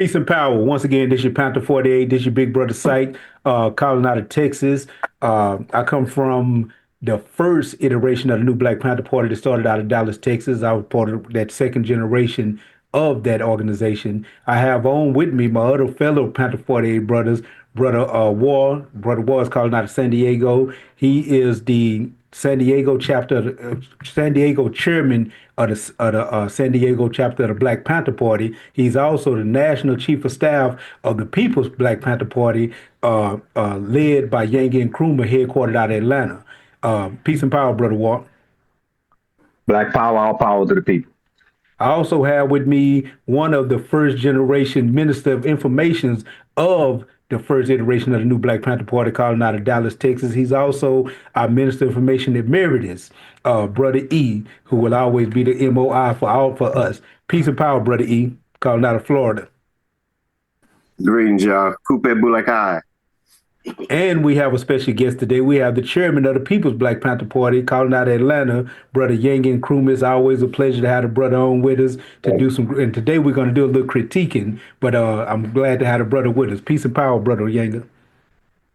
Peace and power. Once again, this is your Panther 48. This is your big brother Sight, calling out of Texas. I come from the first iteration of the new Black Panther Party that started out of Dallas, Texas. I was part of that second generation of that organization. I have on with me my other fellow Panther 48 brothers, Brother War is calling out of San Diego. He is the San Diego chapter, San Diego chairman of the San Diego chapter of the Black Panther Party. He's also the national chief of staff of the People's Black Panther Party, led by Yanga and Nkrumah, headquartered out of Atlanta. Peace and power, Brother Walt. Black power, all power to the people. I also have with me one of the first generation minister of informations of the first iteration of the new Black Panther Party, calling out of Dallas, Texas. He's also our Minister of Information Emeritus, Brother E, who will always be the MOI for us. Peace and power, Brother E, calling out of Florida. Greetings, y'all. Coupe Bulakai. And we have a special guest today. We have the chairman of the People's Black Panther Party, calling out of Atlanta, Brother Yanga and Nkrumah. It's always a pleasure to have the brother on with us to do some. And today we're going to do a little critiquing, but I'm glad to have the brother with us. Peace and power, Brother Yanga.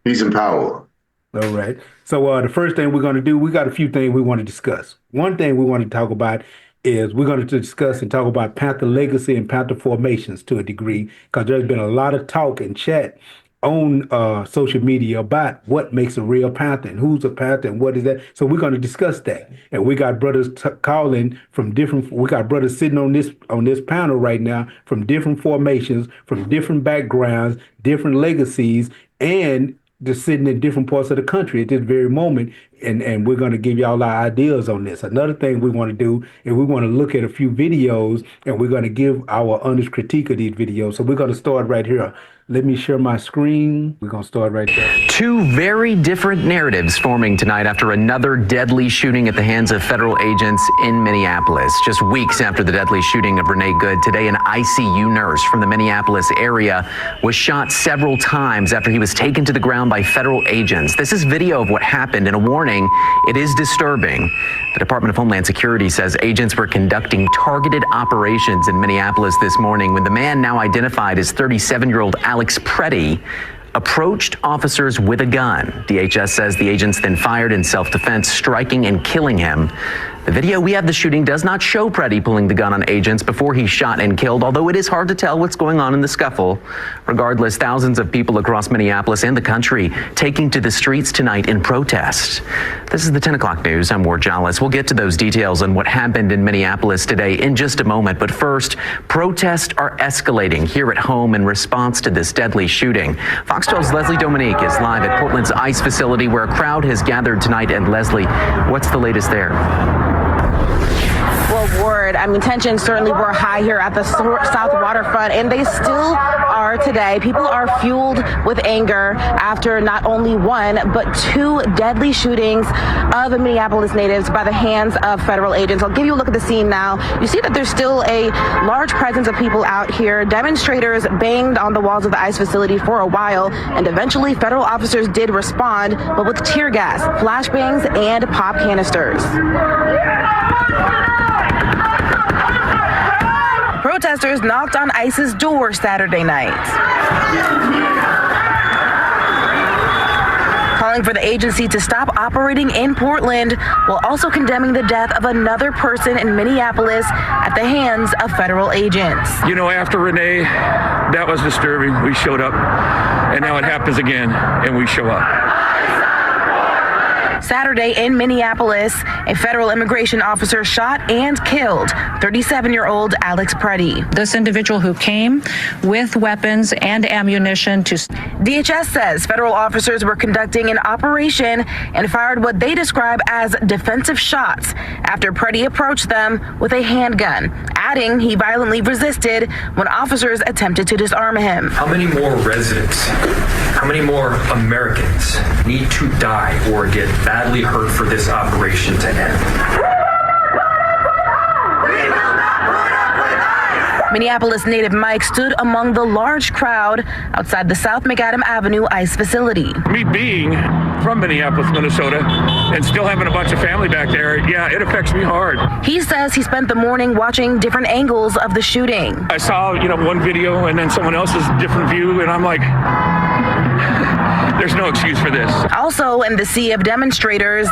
Peace and power. All right. So the first thing we're going to do, we got a few things we want to discuss. One thing we want to talk about is we're going to discuss and talk about Panther legacy and Panther formations to a degree, because there's been a lot of talk and chat on social media about what makes a real Panther and who's a Panther and what is that. So we're going to discuss that. And we got brothers calling from different, we got brothers sitting on this panel right now from different formations, from different backgrounds, different legacies, and just sitting in different parts of the country at this very moment. And we're going to give y'all our ideas on this. Another thing we want to do is we want to look at a few videos, and we're going to give our honest critique of these videos. So we're going to start right here. Let me share my screen. We're going to start right there. Two very different narratives forming tonight after another deadly shooting at the hands of federal agents in Minneapolis. Just weeks after the deadly shooting of Renee Good, today an ICU nurse from the Minneapolis area was shot several times after he was taken to the ground by federal agents. This is video of what happened and a warning. It is disturbing. The Department of Homeland Security says agents were conducting targeted operations in Minneapolis this morning when the man, now identified as 37-year-old Alex Preddy, approached officers with a gun. DHS says the agents then fired in self-defense, striking and killing him. The video we have the shooting does not show Preddy pulling the gun on agents before he's shot and killed, although it is hard to tell what's going on in the scuffle. Regardless, thousands of people across Minneapolis and the country taking to the streets tonight in protest. This is the 10 o'clock news. I'm Ward Dallas. We'll get to those details on what happened in Minneapolis today in just a moment. But first, protests are escalating here at home in response to this deadly shooting. Fox 12's Leslie Dominique is live at Portland's ICE facility where a crowd has gathered tonight. And Leslie, what's the latest there? Well, Ward, I mean, tensions certainly were high here at the South Waterfront, and they still are today. People are fueled with anger after not only one, but two deadly shootings of Minneapolis natives by the hands of federal agents. I'll give you a look at the scene now. You see that there's still a large presence of people out here. Demonstrators banged on the walls of the ICE facility for a while, and eventually federal officers did respond, but with tear gas, flashbangs, and pop canisters. Protesters knocked on ICE's door Saturday night, calling for the agency to stop operating in Portland, while also condemning the death of another person in Minneapolis at the hands of federal agents. You know, after Renee, that was disturbing. We showed up, and now it happens again, and we show up. Saturday in Minneapolis, a federal immigration officer shot and killed 37-year-old Alex Preddy. This individual who came with weapons and ammunition to... DHS says federal officers were conducting an operation and fired what they describe as defensive shots after Preddy approached them with a handgun, adding he violently resisted when officers attempted to disarm him. How many more residents, how many more Americans need to die or get badly hurt for this operation to end? Minneapolis native Mike stood among the large crowd outside the South McAdam Avenue ICE facility. Me being from Minneapolis, Minnesota, and still having a bunch of family back there, yeah, it affects me hard. He says he spent the morning watching different angles of the shooting. I saw, one video and then someone else's different view, and I'm like, there's no excuse for this. Also in the sea of demonstrators,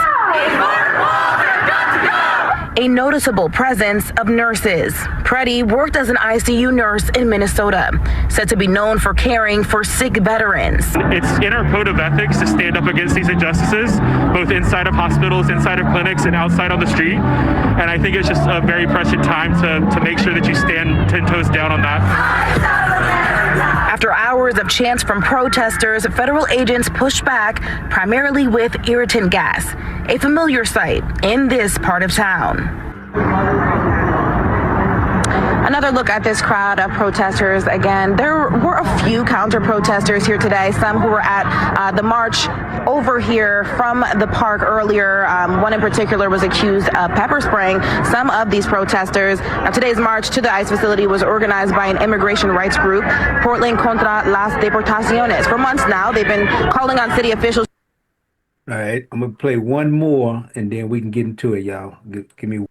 a noticeable presence of nurses. Preddy worked as an ICU nurse in Minnesota, said to be known for caring for sick veterans. It's in our code of ethics to stand up against these injustices, both inside of hospitals, inside of clinics, and outside on the street. And I think it's just a very prescient time to make sure that you stand 10 toes down on that. After hours of chants from protesters, federal agents pushed back, primarily with irritant gas, a familiar sight in this part of town. Another look at this crowd of protesters. Again, there were a few counter-protesters here today, some who were at the march over here from the park earlier. One in particular was accused of pepper spraying some of these protesters. Now, today's march to the ICE facility was organized by an immigration rights group, Portland Contra las Deportaciones. For months now, they've been calling on city officials. All right, I'm going to play one more, and then we can get into it, y'all. Give me one.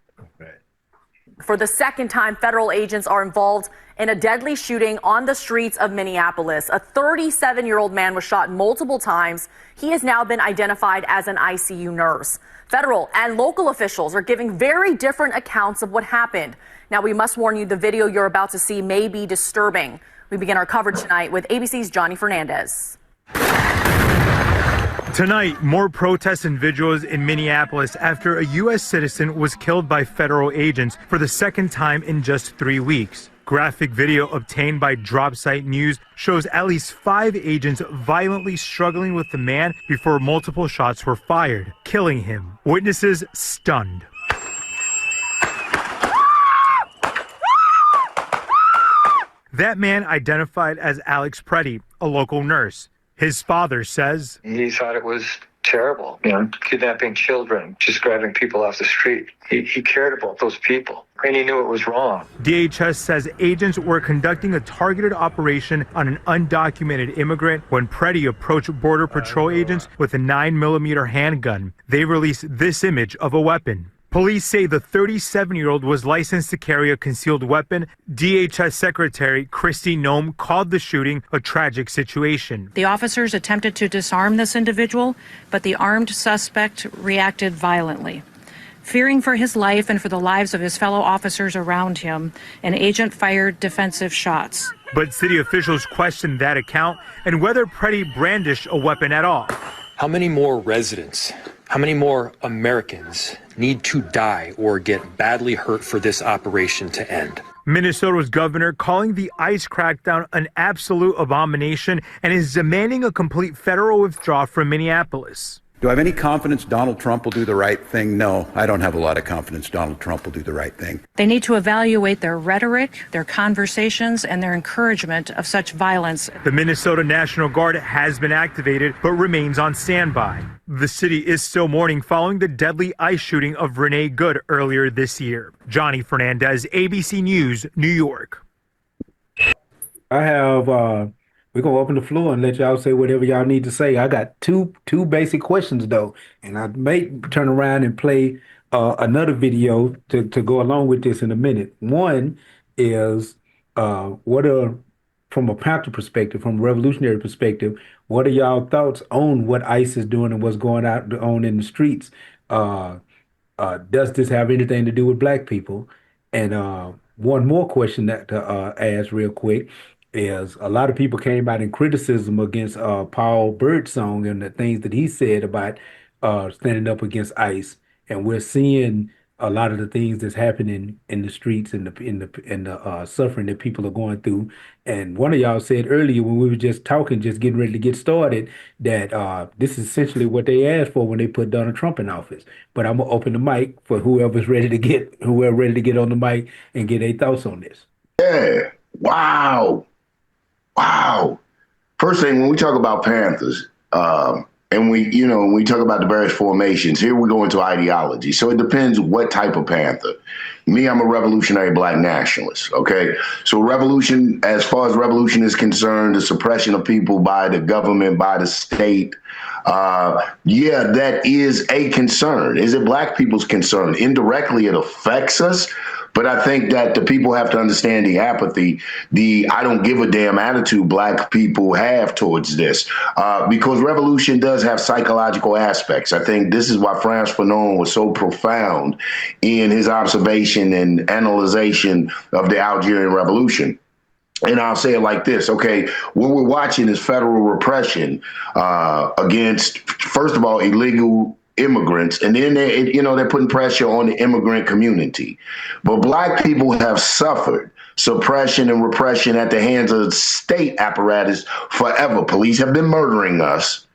For the second time, federal agents are involved in a deadly shooting on the streets of Minneapolis. A 37-year-old man was shot multiple times. He has now been identified as an ICU nurse. Federal and local officials are giving very different accounts of what happened. Now, we must warn you, the video you're about to see may be disturbing. We begin our coverage tonight with ABC's Johnny Fernandez. Tonight, more protests and vigils in Minneapolis after a U.S. citizen was killed by federal agents for the second time in just 3 weeks. Graphic video obtained by Dropsite News shows at least 5 agents violently struggling with the man before multiple shots were fired, killing him. Witnesses stunned. That man identified as Alex Preddy, a local nurse. His father says he thought it was terrible, kidnapping children, just grabbing people off the street. He cared about those people, and he knew it was wrong. DHS says agents were conducting a targeted operation on an undocumented immigrant when Preddy approached Border Patrol agents with a 9mm handgun. They released this image of a weapon. Police say the 37-year-old was licensed to carry a concealed weapon. DHS Secretary Kristi Noem called the shooting a tragic situation. The officers attempted to disarm this individual, but the armed suspect reacted violently. Fearing for his life and for the lives of his fellow officers around him, an agent fired defensive shots. But city officials questioned that account and whether Preddy brandished a weapon at all. How many more residents, how many more Americans need to die or get badly hurt for this operation to end? Minnesota's governor calling the ICE crackdown an absolute abomination and is demanding a complete federal withdrawal from Minneapolis. Do I have any confidence Donald Trump will do the right thing? No, I don't have a lot of confidence Donald Trump will do the right thing. They need to evaluate their rhetoric, their conversations, and their encouragement of such violence. The Minnesota National Guard has been activated but remains on standby. The city is still mourning following the deadly ICE shooting of Renee Good earlier this year. Johnny Fernandez, ABC News, New York. I have we're gonna open the floor and let y'all say whatever y'all need to say. I got two basic questions though, and I may turn around and play another video to go along with this in a minute. One is from a Panther perspective, from a revolutionary perspective, what are y'all thoughts on what ICE is doing and what's going on in the streets? Does this have anything to do with Black people? And one more question that to ask real quick is a lot of people came out in criticism against Paul Birdsong and the things that he said about standing up against ICE, and we're seeing a lot of the things that's happening in the streets and the suffering that people are going through. And one of y'all said earlier when we were just talking, just getting ready to get started, that this is essentially what they asked for when they put Donald Trump in office. But I'm gonna open the mic for whoever's ready to get on the mic and get their thoughts on this. Yeah. Wow. First thing, when we talk about Panthers, and when we talk about the various formations, here we go into ideology. So it depends what type of Panther. Me, I'm a revolutionary black nationalist. Okay. So revolution, as far as revolution is concerned, the suppression of people by the government, by the state, yeah, that is a concern. Is it black people's concern? Indirectly, it affects us. But I think that the people have to understand the apathy, the I don't give a damn attitude black people have towards this, because revolution does have psychological aspects. I think this is why Frantz Fanon was so profound in his observation and analyzation of the Algerian Revolution. And I'll say it like this, okay, what we're watching is federal repression against, first of all, illegal immigrants, and then they're putting pressure on the immigrant community. But black people have suffered suppression and repression at the hands of the state apparatus forever. Police have been murdering us.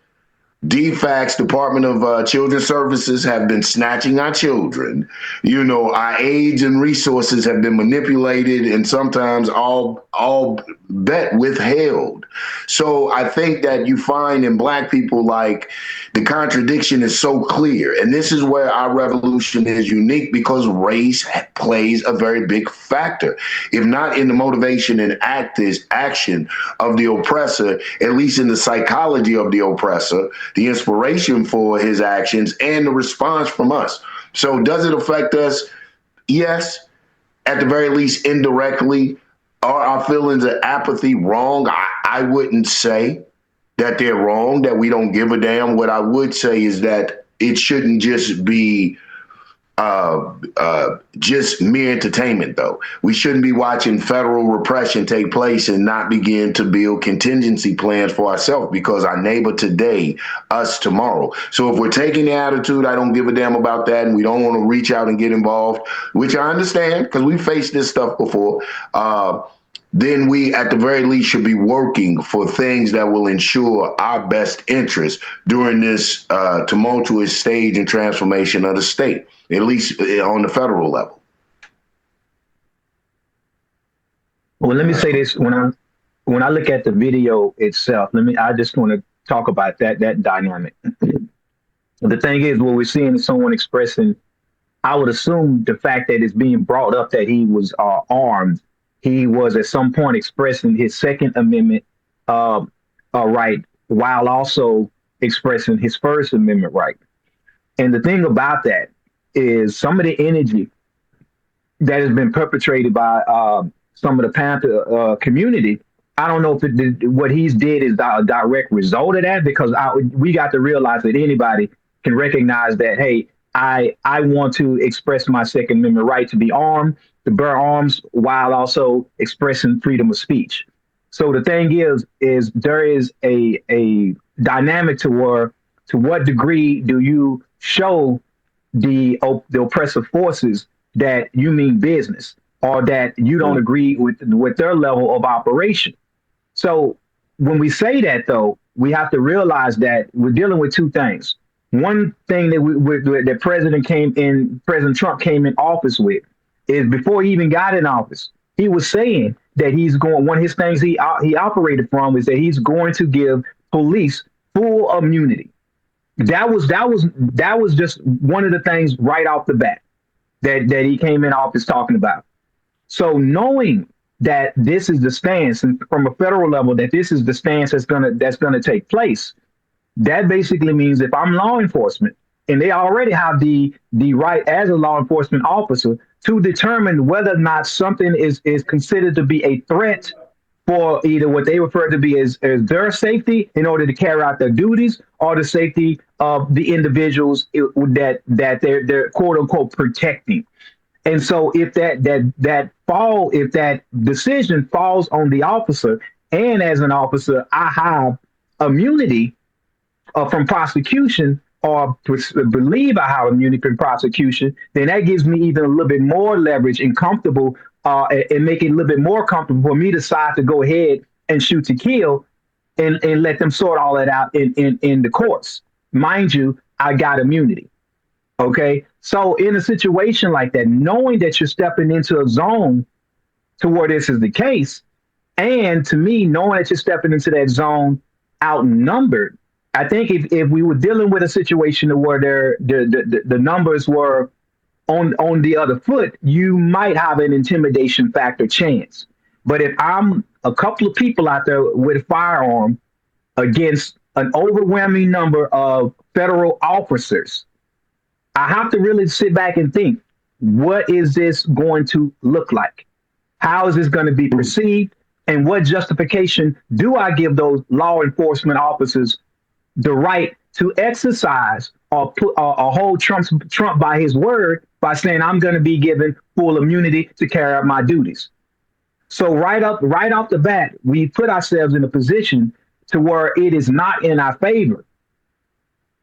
DFACS, Department of Children's Services, have been snatching our children. Our aids and resources have been manipulated and sometimes all bet withheld. So I think that you find in black people, like, the contradiction is so clear. And this is where our revolution is unique, because race plays a very big factor. If not in the motivation and action of the oppressor, at least in the psychology of the oppressor, the inspiration for his actions, and the response from us. So does it affect us? Yes. At the very least, indirectly. Are our feelings of apathy wrong? I wouldn't say that they're wrong, that we don't give a damn. What I would say is that it shouldn't just be just mere entertainment, though. We shouldn't be watching federal repression take place and not begin to build contingency plans for ourselves, because our neighbor today, us tomorrow. So if we're taking the attitude, I don't give a damn about that, and we don't want to reach out and get involved, which I understand because we faced this stuff before, then we, at the very least, should be working for things that will ensure our best interest during this tumultuous stage and transformation of the state, at least on the federal level. Well, let me say this: when I look at the video itself, I just want to talk about that dynamic. The thing is, what we're seeing is someone expressing. I would assume the fact that it's being brought up that he was armed. He was at some point expressing his Second Amendment right, while also expressing his First Amendment right. And the thing about that is some of the energy that has been perpetrated by some of the Panther community. I don't know if what he's did is a direct result of that, because we got to realize that anybody can recognize that, hey, I want to express my Second Amendment right to be armed, to bear arms, while also expressing freedom of speech. So the thing is there is a dynamic to what degree do you show the oppressive forces that you mean business, or that you don't agree with their level of operation. So when we say that, though, we have to realize that we're dealing with two things. One thing that President Trump came in office with is, before he even got in office, he was saying that one of his things he operated from is that he's going to give police full immunity. That was just one of the things right off the bat that he came in office talking about. So knowing that this is the stance, and from a federal level, that this is the stance that's gonna take place, that basically means if I'm law enforcement, and they already have the right as a law enforcement officer to determine whether or not something is considered to be a threat for either what they refer to be as their safety in order to carry out their duties, or the safety of the individuals that they're quote unquote protecting. And so if that decision falls on the officer, and as an officer I have immunity from prosecution, or believe I have immunity from prosecution, then that gives me even a little bit more leverage and comfortable, and make it a little bit more comfortable for me to decide to go ahead and shoot to kill, and let them sort all that out in the courts. Mind you, I got immunity. Okay. So in a situation like that, knowing that you're stepping into a zone to where this is the case, and to me, knowing that you're stepping into that zone outnumbered, I think if we were dealing with a situation where the numbers were on the other foot, you might have an intimidation factor chance. But if I'm a couple of people out there with a firearm against an overwhelming number of federal officers, I have to really sit back and think, what is this going to look like? How is this going to be perceived? And what justification do I give those law enforcement officers the right to exercise or hold Trump by his word by saying I'm going to be given full immunity to carry out my duties? So right off the bat, we put ourselves in a position to where it is not in our favor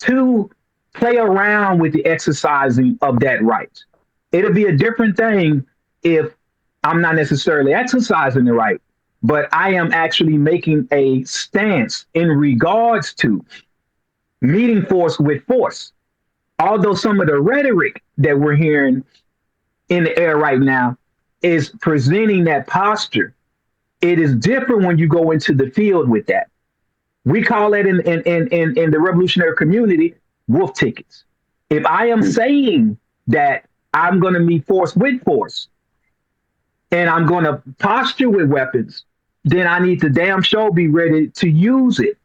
to play around with the exercising of that right. It'll be a different thing if I'm not necessarily exercising the right, but I am actually making a stance in regards to meeting force with force. Although some of the rhetoric that we're hearing in the air right now is presenting that posture, it is different when you go into the field with that. We call it in the revolutionary community wolf tickets. If I am saying that I'm going to meet force with force and I'm going to posture with weapons, then I need to damn sure be ready to use it.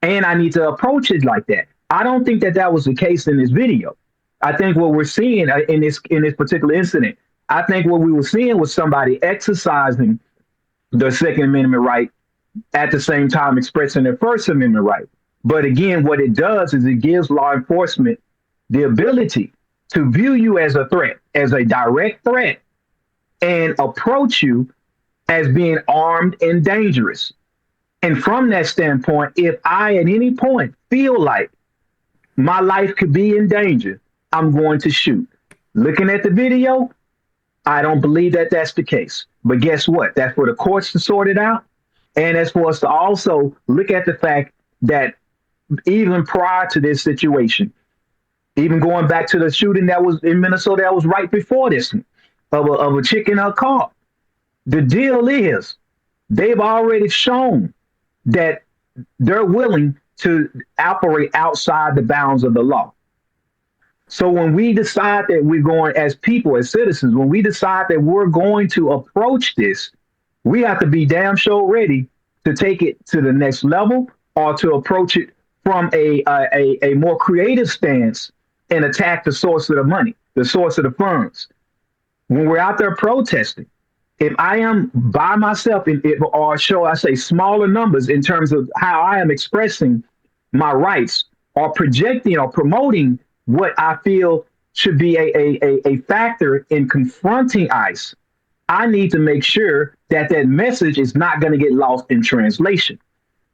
And I need to approach it like that. I don't think that was the case in this video. I think what we're seeing in this particular incident, I think what we were seeing was somebody exercising their Second Amendment right at the same time expressing their First Amendment right. But again, what it does is it gives law enforcement the ability to view you as a threat, as a direct threat, and approach you as being armed and dangerous. And from that standpoint, if I at any point feel like my life could be in danger, I'm going to shoot. Looking at the video, I don't believe that that's the case. But guess what? That's for the courts to sort it out. And that's for us to also look at the fact that even prior to this situation, even going back to the shooting that was in Minnesota, that was right before this one, of a chick in her car. The deal is they've already shown that they're willing to operate outside the bounds of the law. So when we decide that we're going, as people, as citizens, when we decide that we're going to approach this, we have to be damn sure ready to take it to the next level or to approach it from a more creative stance and attack the source of the money, the source of the funds. When we're out there protesting, if I am by myself, or show, I say, smaller numbers in terms of how I am expressing my rights or projecting or promoting what I feel should be a factor in confronting ICE, I need to make sure that that message is not going to get lost in translation.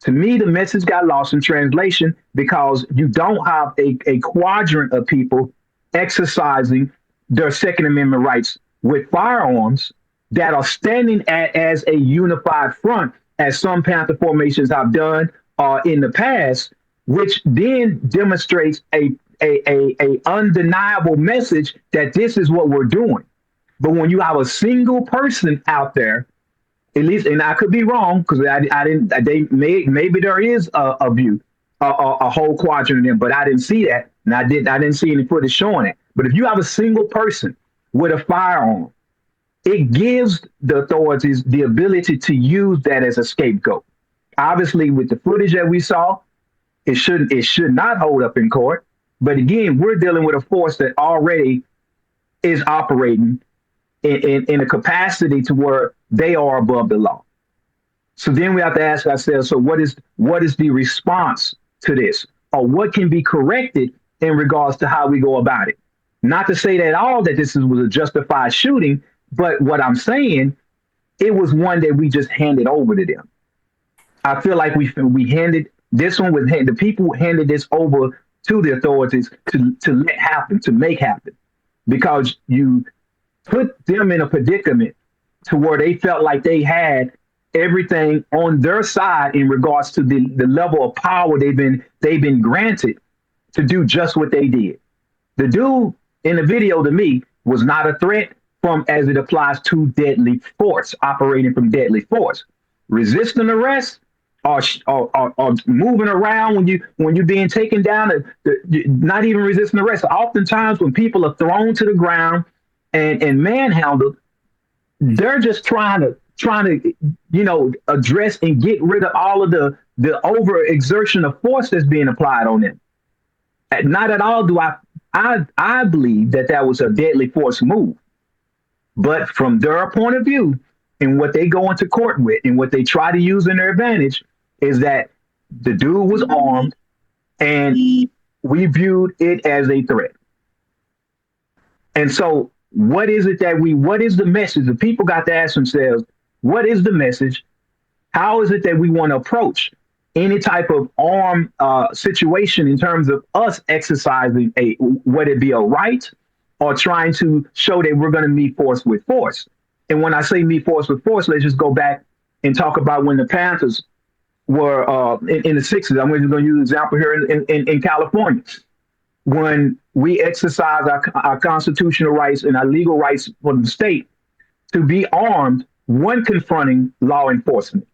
To me, the message got lost in translation because you don't have a quadrant of people exercising their Second Amendment rights with firearms that are standing as a unified front, as some Panther formations have done in the past, which then demonstrates a undeniable message that this is what we're doing. But when you have a single person out there, at least, and I could be wrong because maybe there is a view, a whole quadrant of them, but I didn't see that, and I didn't see any footage showing it. But if you have a single person with a firearm, it gives the authorities the ability to use that as a scapegoat. Obviously, with the footage that we saw, it should not hold up in court. But again, we're dealing with a force that already is operating in a capacity to where they are above the law. So then we have to ask ourselves, so what is the response to this? Or what can be corrected in regards to how we go about it? Not to say at all that this was a justified shooting, but what I'm saying, it was one that we just handed over to them. I feel like we handed this one, the people handed this over to the authorities to let happen, to make happen, because you put them in a predicament to where they felt like they had everything on their side in regards to the level of power they've been granted to do just what they did. The dude in the video, to me, was not a threat as it applies to deadly force, operating from deadly force. Resisting arrest or moving around when you're being taken down, not even resisting arrest. Oftentimes when people are thrown to the ground and manhandled, they're just trying to address and get rid of all of the overexertion of force that's being applied on them. Not at all do I believe that was a deadly force move. But from their point of view and what they go into court with and what they try to use in their advantage is that the dude was armed and we viewed it as a threat. And so what is the message? The people got to ask themselves, what is the message? How is it that we want to approach any type of armed situation in terms of us exercising whether it be a right or trying to show that we're going to meet force with force? And when I say meet force with force, let's just go back and talk about when the Panthers were in the 60s. I'm just going to use an example here in California. When we exercise our constitutional rights and our legal rights for the state to be armed when confronting law enforcement.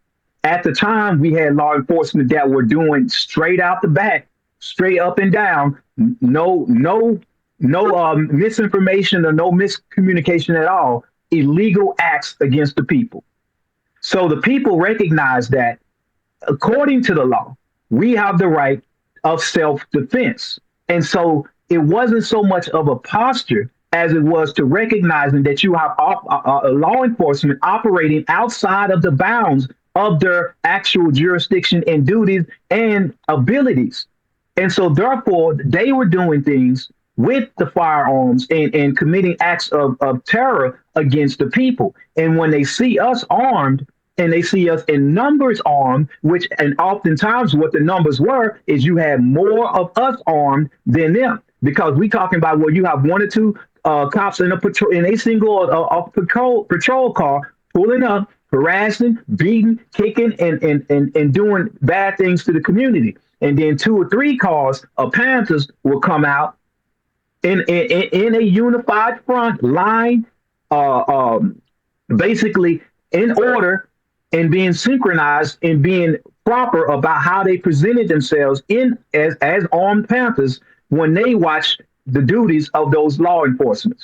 At the time, we had law enforcement that were doing straight out the back, straight up and down, no misinformation or no miscommunication at all, illegal acts against the people. So the people recognize that according to the law, we have the right of self-defense. And so it wasn't so much of a posture as it was to recognizing that you have law enforcement operating outside of the bounds of their actual jurisdiction and duties and abilities. And so therefore, they were doing things with the firearms and committing acts of terror against the people. And when they see us armed, and they see us in numbers armed, and oftentimes what the numbers were is you had more of us armed than them, because we talking about where you have one or two cops in a single patrol car pulling up, harassing, beating, kicking, and doing bad things to the community. And then 2 or 3 cars of Panthers will come out in a unified front line, basically in order and being synchronized and being proper about how they presented themselves as armed Panthers when they watch the duties of those law enforcement.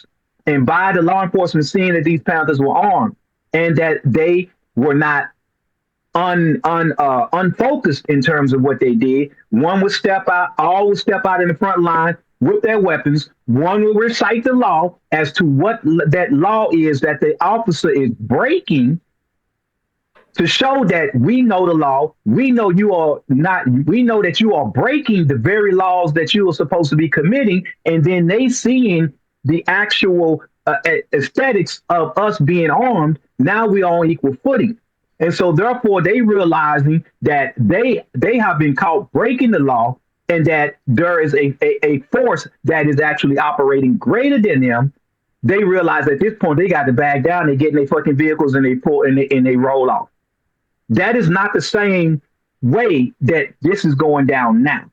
And by the law enforcement seeing that these Panthers were armed and that they were not unfocused in terms of what they did, one would step out, all would step out in the front line with their weapons. One will recite the law as to what that law is that the officer is breaking, to show that we know the law, we know you are not, we know that you are breaking the very laws that you are supposed to be committing, and then they seeing the actual aesthetics of us being armed. Now we are on equal footing, and so therefore they realizing that they have been caught breaking the law, and that there is a force that is actually operating greater than them. They realize at this point they got to back down. They get in their fucking vehicles and they pull and they roll off. That is not the same way that this is going down now.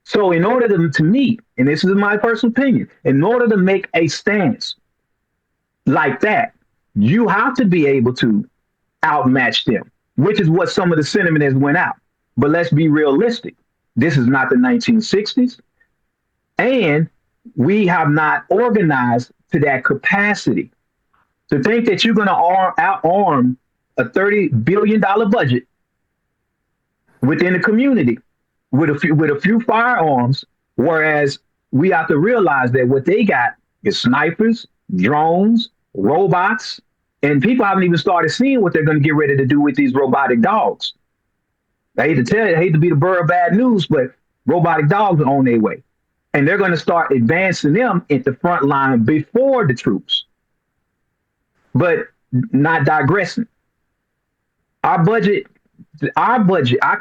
So in order to meet, and this is my personal opinion, in order to make a stance like that, you have to be able to outmatch them, which is what some of the sentiment has went out. But let's be realistic. This is not the 1960s. And we have not organized to that capacity. To think that you're going to out-arm a $30 billion budget within the community with a few firearms, whereas we have to realize that what they got is snipers, drones, robots, and people haven't even started seeing what they're going to get ready to do with these robotic dogs. I hate to tell you, I hate to be the bearer of bad news, but robotic dogs are on their way. And they're going to start advancing them at the front line before the troops. But not digressing. Our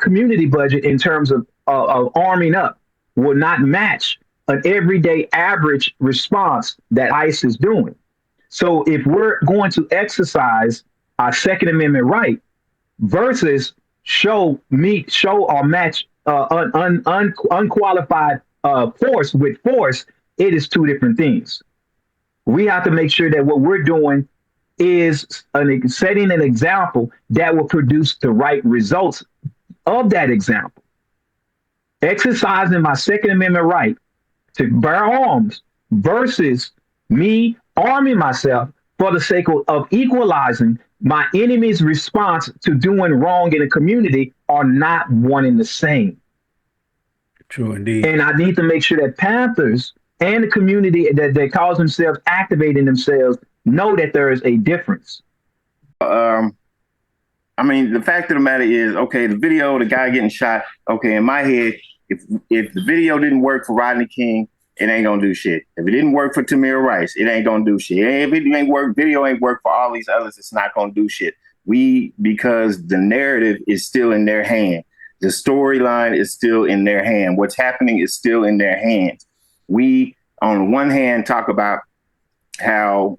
community budget in terms of arming up will not match an everyday average response that ICE is doing. So if we're going to exercise our Second Amendment right versus show or match unqualified force with force, it is two different things. We have to make sure that what we're doing is setting an example that will produce the right results of that example. Exercising my Second Amendment right to bear arms versus me arming myself for the sake of equalizing my enemy's response to doing wrong in a community are not one and the same. True indeed. And I need to make sure that Panthers and the community that calls themselves activating themselves know that there is a difference. I mean, the fact of the matter is, okay, the video, the guy getting shot, okay, in my head, if the video didn't work for Rodney King, it ain't gonna do shit. If it didn't work for Tamir Rice, it ain't gonna do shit. If it ain't work, video ain't work for all these others, it's not gonna do shit. Because the narrative is still in their hand. The storyline is still in their hand. What's happening is still in their hands. We, on one hand, talk about how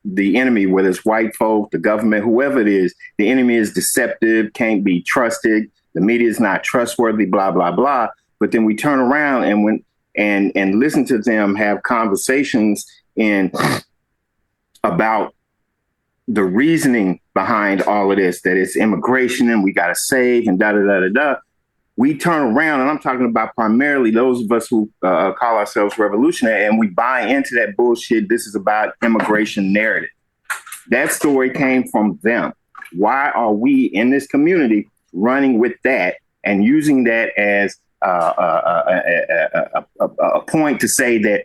the enemy, whether it's white folk, the government, whoever it is, the enemy is deceptive, can't be trusted. The media is not trustworthy, blah, blah, blah. But then we turn around and listen to them have conversations about the reasoning behind all of this, that it's immigration and we got to save and da, da, da, da, da. We turn around, and I'm talking about primarily those of us who call ourselves revolutionary, and we buy into that bullshit. This is about immigration narrative. That story came from them. Why are we in this community running with that and using that as a point to say that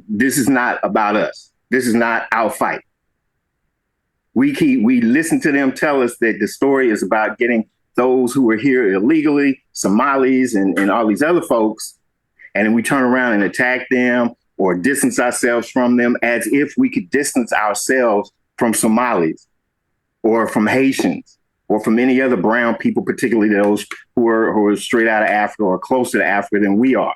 this is not about us? This is not our fight. We listen to them tell us that the story is about getting those who are here illegally, Somalis and all these other folks, and then we turn around and attack them or distance ourselves from them as if we could distance ourselves from Somalis or from Haitians or from any other brown people, particularly those who are straight out of Africa or closer to Africa than we are.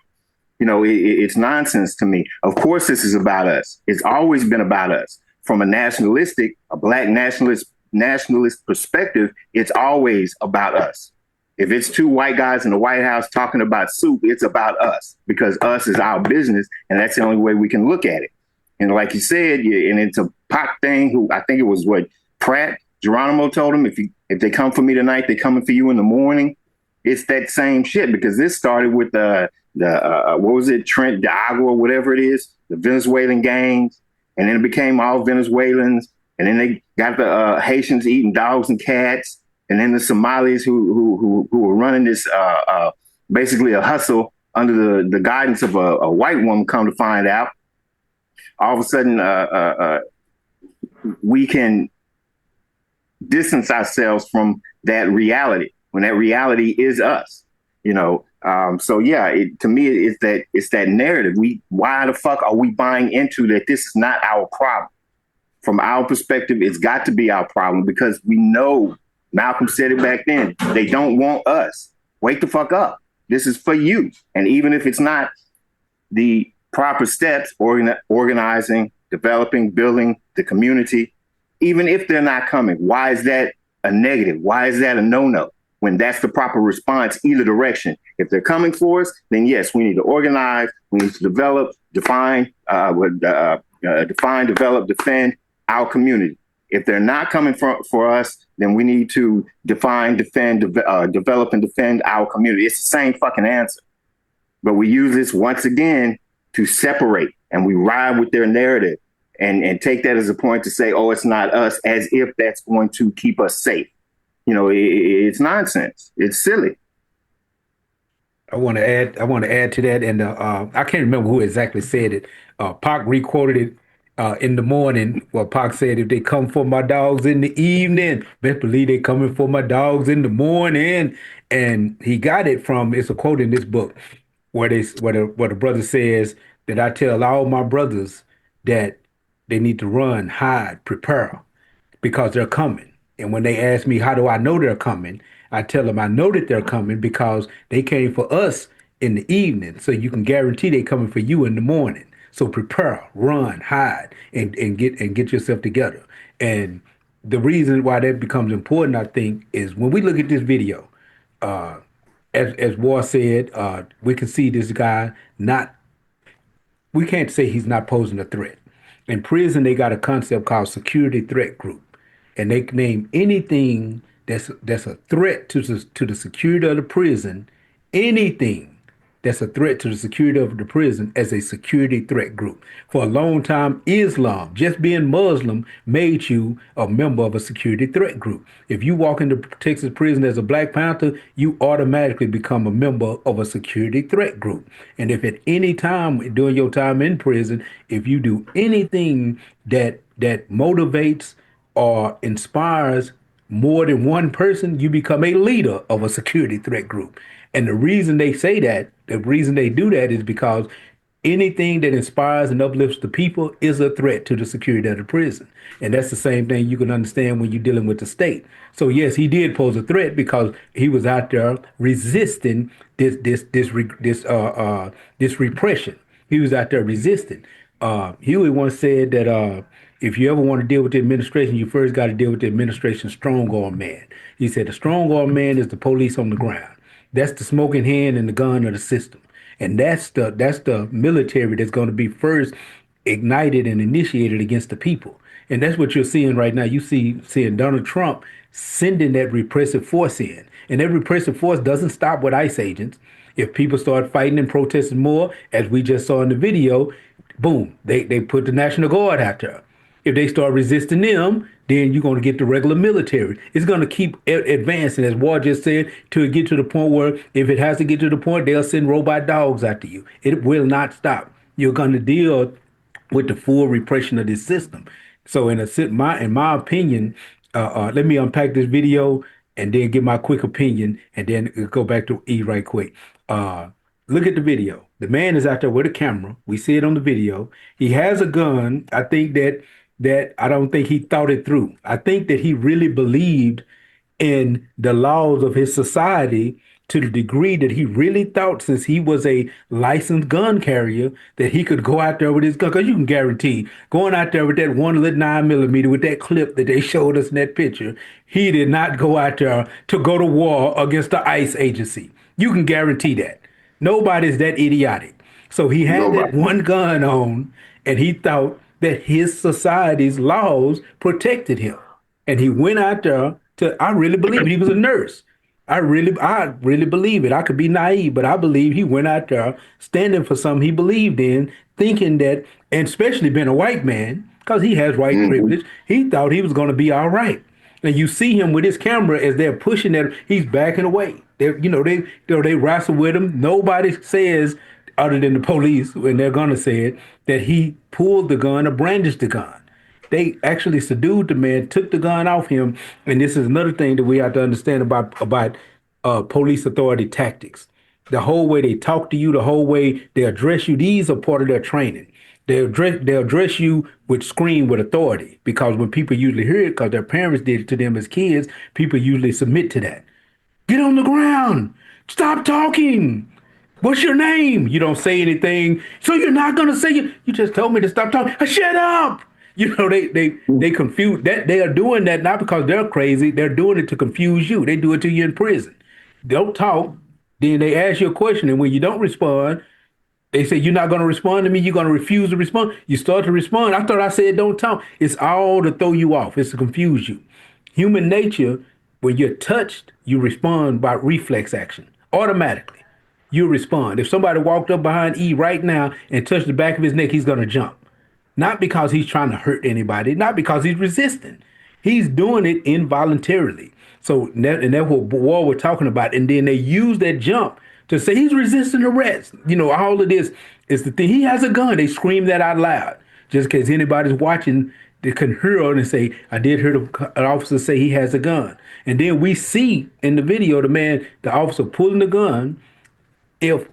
You know, it's nonsense to me. Of course, this is about us. It's always been about us. From a black nationalist perspective, it's always about us. If it's two white guys in the White House talking about soup, it's about us, because us is our business, and that's the only way we can look at it. And like you said, and it's a Pac thing. Who I think it was Pratt Geronimo told him, if they come for me tonight, they're coming for you in the morning. It's that same shit, because this started with what was it, Trent de Agua, whatever it is, the Venezuelan gangs. And then it became all Venezuelans. And then they got the Haitians eating dogs and cats. And then the Somalis who were running this basically a hustle under the guidance of a white woman, come to find out. All of a sudden, we can distance ourselves from that reality when that reality is us, you know. So yeah, to me, it's that narrative. Why the fuck are we buying into that? This is not our problem. From our perspective, it's got to be our problem, because we know, Malcolm said it back then, they don't want us. Wake the fuck up. This is for you. And even if it's not the proper steps, organizing, developing, building the community, even if they're not coming, why is that a negative? Why is that a no-no? When that's the proper response either direction. If they're coming for us, then yes, we need to organize, we need to develop, define, develop, defend our community. If they're not coming for us, then we need to define, defend, develop, and defend our community. It's the same fucking answer. But we use this once again to separate, and we ride with their narrative and take that as a point to say, oh, it's not us, as if that's going to keep us safe. You know, it's nonsense. It's silly. I want to add to that, and I can't remember who exactly said it. Pac requoted it in the morning. Well, Pac said, "If they come for my dogs in the evening, best believe they coming for my dogs in the morning." And he got it from, it's a quote in this book where the brother says that I tell all my brothers that they need to run, hide, prepare, because they're coming. And when they ask me, how do I know they're coming? I tell them I know that they're coming because they came for us in the evening. So you can guarantee they're coming for you in the morning. So prepare, run, hide, and get yourself together. And the reason why that becomes important, I think, is when we look at this video, as War said, we can see this guy we can't say he's not posing a threat. In prison, they got a concept called security threat group. And they name anything that's a threat to the security of the prison, anything that's a threat to the security of the prison as a security threat group. For a long time, Islam, just being Muslim, made you a member of a security threat group. If you walk into Texas prison as a Black Panther, you automatically become a member of a security threat group. And if at any time during your time in prison, if you do anything that motivates or inspires more than one person, you become a leader of a security threat group. And the reason they say that, the reason they do that is because anything that inspires and uplifts the people is a threat to the security of the prison. And that's the same thing you can understand when you're dealing with the state. So yes, he did pose a threat because he was out there resisting this repression. He was out there resisting. Huey once said that if you ever want to deal with the administration, you first got to deal with the administration's strong arm man. He said the strong arm man is the police on the ground. That's the smoking hand and the gun of the system. And that's the military that's going to be first ignited and initiated against the people. And that's what you're seeing right now. You seeing Donald Trump sending that repressive force in. And that repressive force doesn't stop with ICE agents. If people start fighting and protesting more, as we just saw in the video, boom, they put the National Guard out there. If they start resisting them, then you're going to get the regular military. It's going to keep advancing, as Ward just said, to get to the point where if it has to get to the point, they'll send robot dogs after you. It will not stop. You're going to deal with the full repression of this system. So in my opinion, let me unpack this video and then give my quick opinion and then go back to E right quick. Look at the video. The man is out there with a camera. We see it on the video. He has a gun. I think that I don't think he thought it through. I think that he really believed in the laws of his society to the degree that he really thought, since he was a licensed gun carrier, that he could go out there with his gun. Because you can guarantee, going out there with that 1.9mm with that clip that they showed us in that picture, he did not go out there to go to war against the ICE agency. You can guarantee that. Nobody's that idiotic. So he had that one gun on, and he thought that his society's laws protected him. And he went out there I really believe it. He was a nurse. I really believe it. I could be naive, but I believe he went out there standing for something he believed in, thinking that, and especially being a white man, because he has white privilege, he thought he was going to be all right. And you see him with his camera as they're pushing at him, he's backing away. They wrestle with him. Nobody says, other than the police, when they're going to say it, that he pulled the gun or brandished the gun. They actually subdued the man, took the gun off him. And this is another thing that we have to understand about police authority tactics. The whole way they talk to you, the whole way they address you, these are part of their training. They'll address you with scream with authority, because when people usually hear it, because their parents did it to them as kids, people usually submit to that. Get on the ground. Stop talking. What's your name? You don't say anything. So you're not going to say it. You just told me to stop talking. Shut up. They confuse that. They are doing that not because they're crazy. They're doing it to confuse you. They do it to you in prison. Don't talk. Then they ask you a question. And when you don't respond, they say, you're not going to respond to me. You're going to refuse to respond. You start to respond. I thought I said don't talk. It's all to throw you off. It's to confuse you. Human nature, when you're touched, you respond by reflex action. Automatically. You respond. If somebody walked up behind E right now and touched the back of his neck, he's going to jump. Not because he's trying to hurt anybody, not because he's resisting. He's doing it involuntarily. So, and that's what Ward we're talking about. And then they use that jump to say he's resisting arrest. All of this is the thing. He has a gun. They scream that out loud. Just in case anybody's watching, they can hear it and say, I did hear an officer say he has a gun. And then we see in the video the officer pulling the gun. If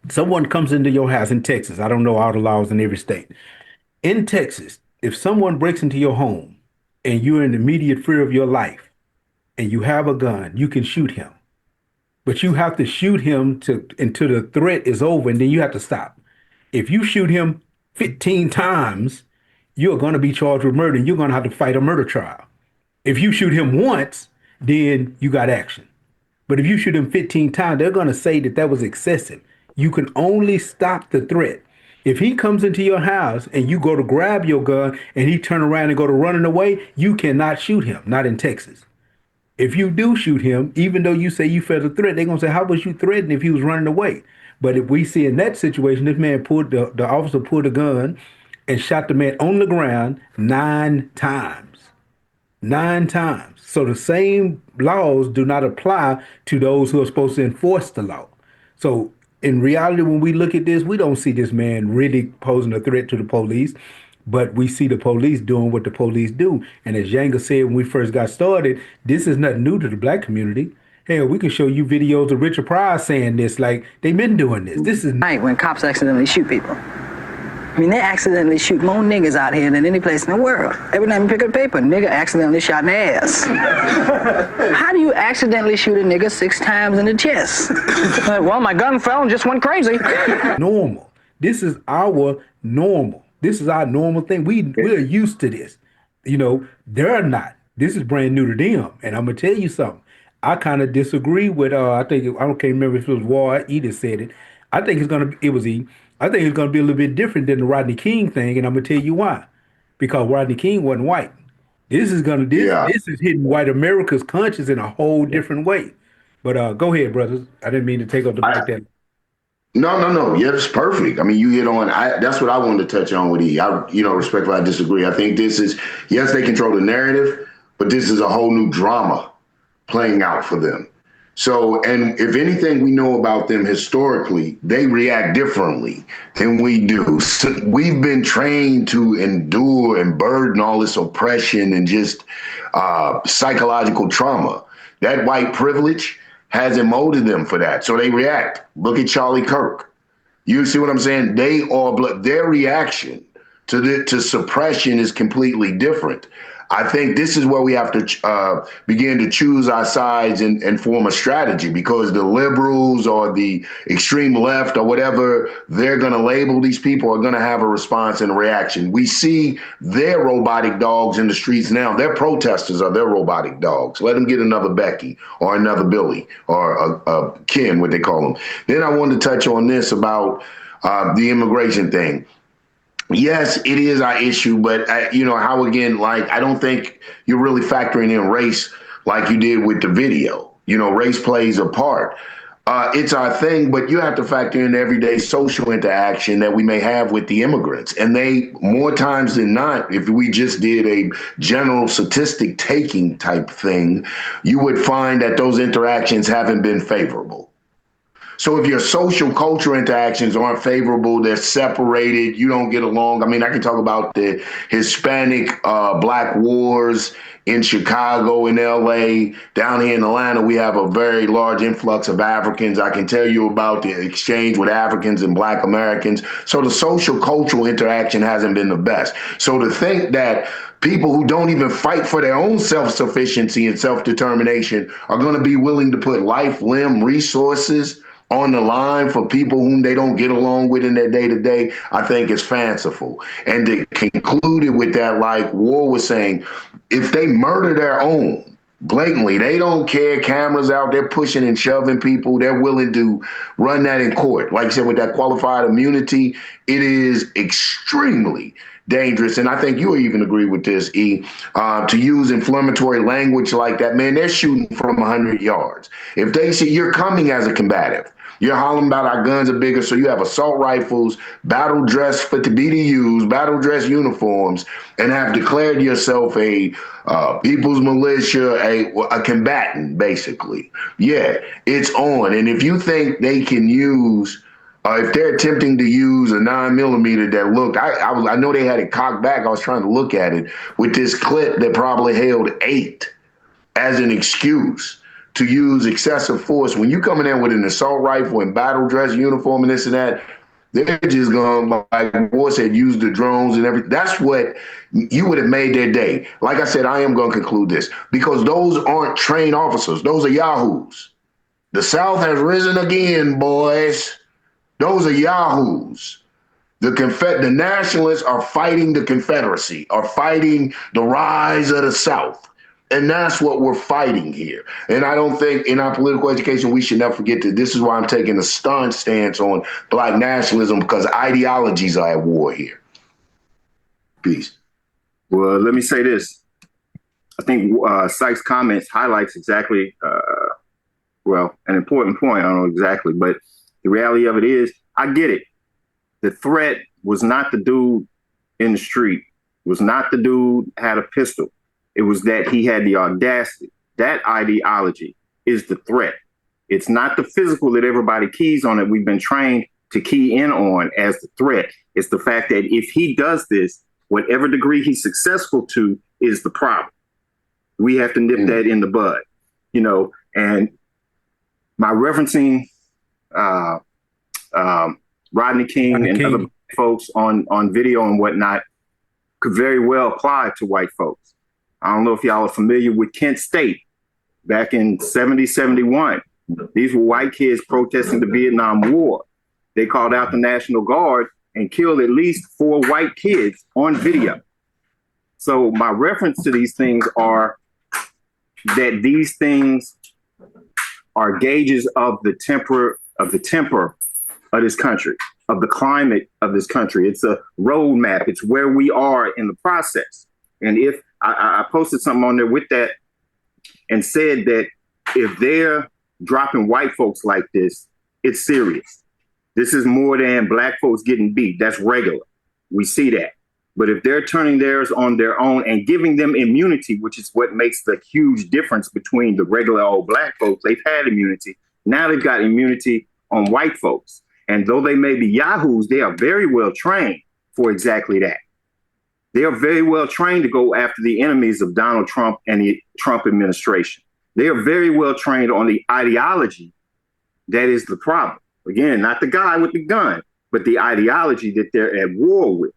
someone comes into your house in Texas, I don't know all the laws in every state. In Texas, if someone breaks into your home and you're in immediate fear of your life and you have a gun, you can shoot him. But you have to shoot him until the threat is over, and then you have to stop. If you shoot him 15 times, you're going to be charged with murder, and you're going to have to fight a murder trial. If you shoot him once, then you got action. But if you shoot him 15 times, they're going to say that was excessive. You can only stop the threat. If he comes into your house and you go to grab your gun and he turn around and go to running away, you cannot shoot him, not in Texas. If you do shoot him, even though you say you felt a threat, they're going to say, how was you threatened if he was running away? But if we see in that situation, this man pulled the officer pulled a gun and shot the man on the ground 9 times. 9 times. So the same laws do not apply to those who are supposed to enforce the law. So in reality, when we look at this, we don't see this man really posing a threat to the police, but we see the police doing what the police do. And as Yanga said when we first got started, this is nothing new to the black community. Hell, we can show you videos of Richard Pryor saying this, like they've been doing this. This is night when cops accidentally shoot people. I mean, they accidentally shoot more niggas out here than any place in the world. Every time you pick up paper, nigga accidentally shot in the ass. How do you accidentally shoot a nigga 6 times in the chest? Well, my gun fell and just went crazy. normal. This is our normal. This is our normal thing. We're used to this. You know, they're not. This is brand new to them. And I'm gonna tell you something. I kind of disagree with I can't remember if it was War E that said it. I think it was E. I think it's gonna be a little bit different than the Rodney King thing, and I'm gonna tell you why. Because Rodney King wasn't white. This is hitting white America's conscience in a whole different way. But go ahead, brothers. I didn't mean to take up the mic there. No. Yeah, it's perfect. I mean, you hit on. That's what I wanted to touch on with E. Respectfully, I disagree. I think this is yes, they control the narrative, but this is a whole new drama playing out for them. So, and if anything we know about them historically, they react differently than we do. So we've been trained to endure and burden all this oppression and just psychological trauma. That white privilege hasn't molded them for that. So they react. Look at Charlie Kirk. You see what I'm saying? Their reaction to suppression is completely different. I think this is where we have to begin to choose our sides and form a strategy, because the liberals or the extreme left or whatever they're going to label these people are going to have a response and a reaction. We see their robotic dogs in the streets now. Their protesters are their robotic dogs. Let them get another Becky or another Billy or a Ken, what they call them. Then I wanted to touch on this about the immigration thing. Yes, it is our issue, but I don't think you're really factoring in race like you did with the video. Race plays a part. It's our thing, but you have to factor in everyday social interaction that we may have with the immigrants. And they, more times than not, if we just did a general statistic taking type thing, you would find that those interactions haven't been favorable. So if your social cultural interactions aren't favorable, they're separated, you don't get along. I mean, I can talk about the Hispanic Black wars in Chicago, in LA, down here in Atlanta. We have a very large influx of Africans. I can tell you about the exchange with Africans and Black Americans. So the social cultural interaction hasn't been the best. So to think that people who don't even fight for their own self-sufficiency and self-determination are going to be willing to put life, limb, resources on the line for people whom they don't get along with in their day-to-day, I think is fanciful. And to conclude it with that, like War was saying, if they murder their own blatantly, they don't care, cameras out, they're pushing and shoving people, they're willing to run that in court. Like I said, with that qualified immunity, it is extremely dangerous. And I think you even agree with this, E, to use inflammatory language like that, man, they're shooting from 100 yards. If they see you're coming as a combative, you're hollering about our guns are bigger, so you have assault rifles, battle dress for to be to use, battle dress uniforms, and have declared yourself a people's militia, a combatant, basically. Yeah, it's on. And if you think they can use, if they're attempting to use a 9mm that looked, I know they had it cocked back. I was trying to look at it with this clip that probably held 8 as an excuse to use excessive force. When you coming in with an assault rifle and battle dress uniform and this and that, they're just going, like War said, use the drones and everything. That's what you would have made their day. Like I said, I am going to conclude this, because those aren't trained officers. Those are yahoos. The South has risen again, boys. Those are yahoos. The nationalists are fighting the Confederacy, are fighting the rise of the South. And that's what we're fighting here. And I don't think in our political education, we should never forget that this is why I'm taking a staunch stance on Black nationalism, because ideologies are at war here. Peace. Well, let me say this. I think Sykes' comments highlights exactly, an important point. I don't know exactly, but The reality of it is, I get it. The threat was not the dude in the street, was not the dude had a pistol. It was that he had the audacity. That ideology is the threat. It's not the physical that everybody keys on that we've been trained to key in on as the threat. It's the fact that if he does this, whatever degree he's successful to is the problem. We have to nip that in the bud, you know, and my referencing Rodney King and other folks on video and whatnot could very well apply to white folks. I don't know if y'all are familiar with Kent State back in 70, 71. These were white kids protesting the Vietnam War. They called out the National Guard and killed at least 4 white kids on video. So my reference to these things are that these things are gauges of the temper of this country, of the climate of this country. It's a roadmap. It's where we are in the process. And if I posted something on there with that and said that if they're dropping white folks like this, it's serious. This is more than black folks getting beat. That's regular. We see that. But if they're turning theirs on their own and giving them immunity, which is what makes the huge difference between the regular old black folks, they've had immunity. Now they've got immunity on white folks. And though they may be yahoos, they are very well trained for exactly that. They are very well trained to go after the enemies of Donald Trump and the Trump administration. They are very well trained on the ideology that is the problem. Again, not the guy with the gun, but the ideology that they're at war with.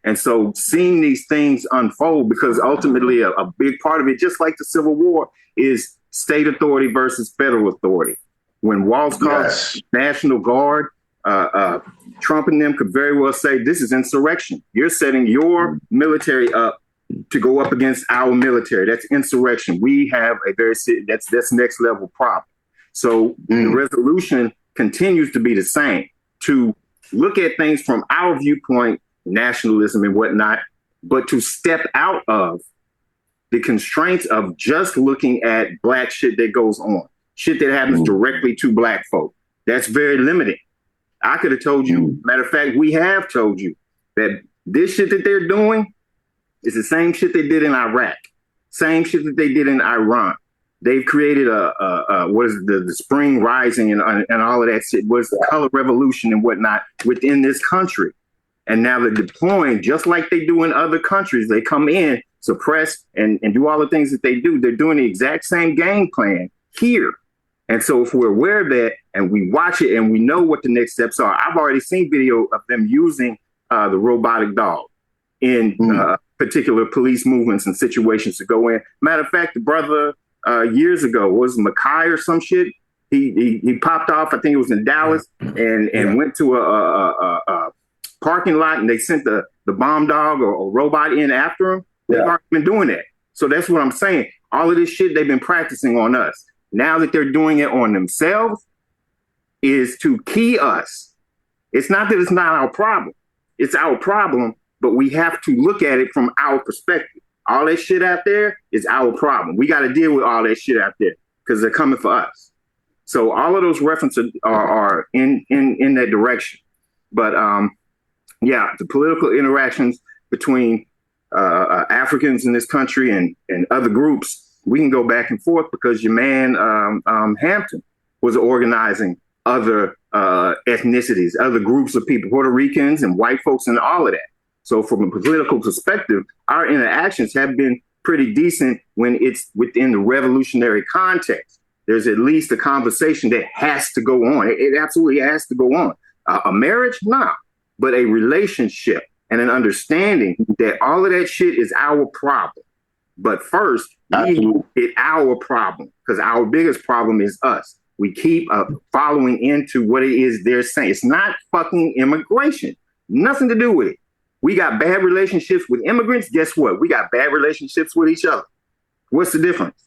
And so seeing these things unfold, because ultimately a big part of it, just like the Civil War, is state authority versus federal authority. When Walz called National Guard, Trump and them could very well say, this is insurrection. You're setting your military up to go up against our military. That's insurrection. We have a that's next level problem. So the resolution continues to be the same, to look at things from our viewpoint, nationalism and whatnot, but to step out of the constraints of just looking at black shit that goes on, shit that happens directly to black folk. That's very limiting. I could have told you, matter of fact, we have told you that this shit that they're doing is the same shit they did in Iraq, same shit that they did in Iran. They've created what is the spring rising and all of that shit, was the color revolution and whatnot within this country. And now they're deploying, just like they do in other countries. They come in, suppress, and do all the things that they do. They're doing the exact same game plan here. And so if we're aware of that and we watch it and we know what the next steps are, I've already seen video of them using the robotic dog in particular police movements and situations to go in. Matter of fact, the brother years ago, was Mackay or some shit? He popped off, I think it was in Dallas, and went to a parking lot, and they sent the bomb dog or robot in after him. They've already been doing that. So that's what I'm saying. All of this shit they've been practicing on us. Now that they're doing it on themselves is to key us. It's not that it's not our problem. It's our problem, but we have to look at it from our perspective. All that shit out there is our problem. We got to deal with all that shit out there because they're coming for us. So all of those references are in that direction. But the political interactions between Africans in this country and other groups, we can go back and forth because your man Hampton was organizing other ethnicities, other groups of people, Puerto Ricans and white folks and all of that. So from a political perspective, our interactions have been pretty decent when it's within the revolutionary context. There's at least a conversation that has to go on. It absolutely has to go on. A marriage? Nah. But a relationship and an understanding that all of that shit is our problem. But first, it's our problem because our biggest problem is us. We keep following into what it is they're saying. It's not fucking immigration. Nothing to do with it. We got bad relationships with immigrants. Guess what? We got bad relationships with each other. What's the difference?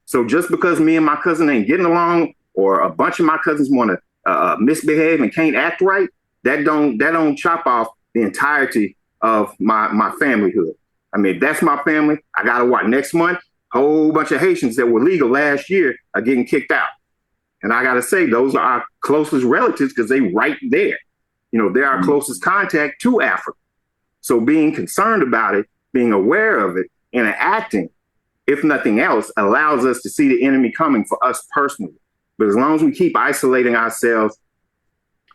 So just because me and my cousin ain't getting along, or a bunch of my cousins want to misbehave and can't act right, that don't chop off the entirety of my familyhood. I mean, that's my family. I got to watch next month. Whole bunch of Haitians that were legal last year are getting kicked out. And I got to say, those are our closest relatives because they right there. You know, they're our closest contact to Africa. So being concerned about it, being aware of it, and acting, if nothing else, allows us to see the enemy coming for us personally. But as long as we keep isolating ourselves,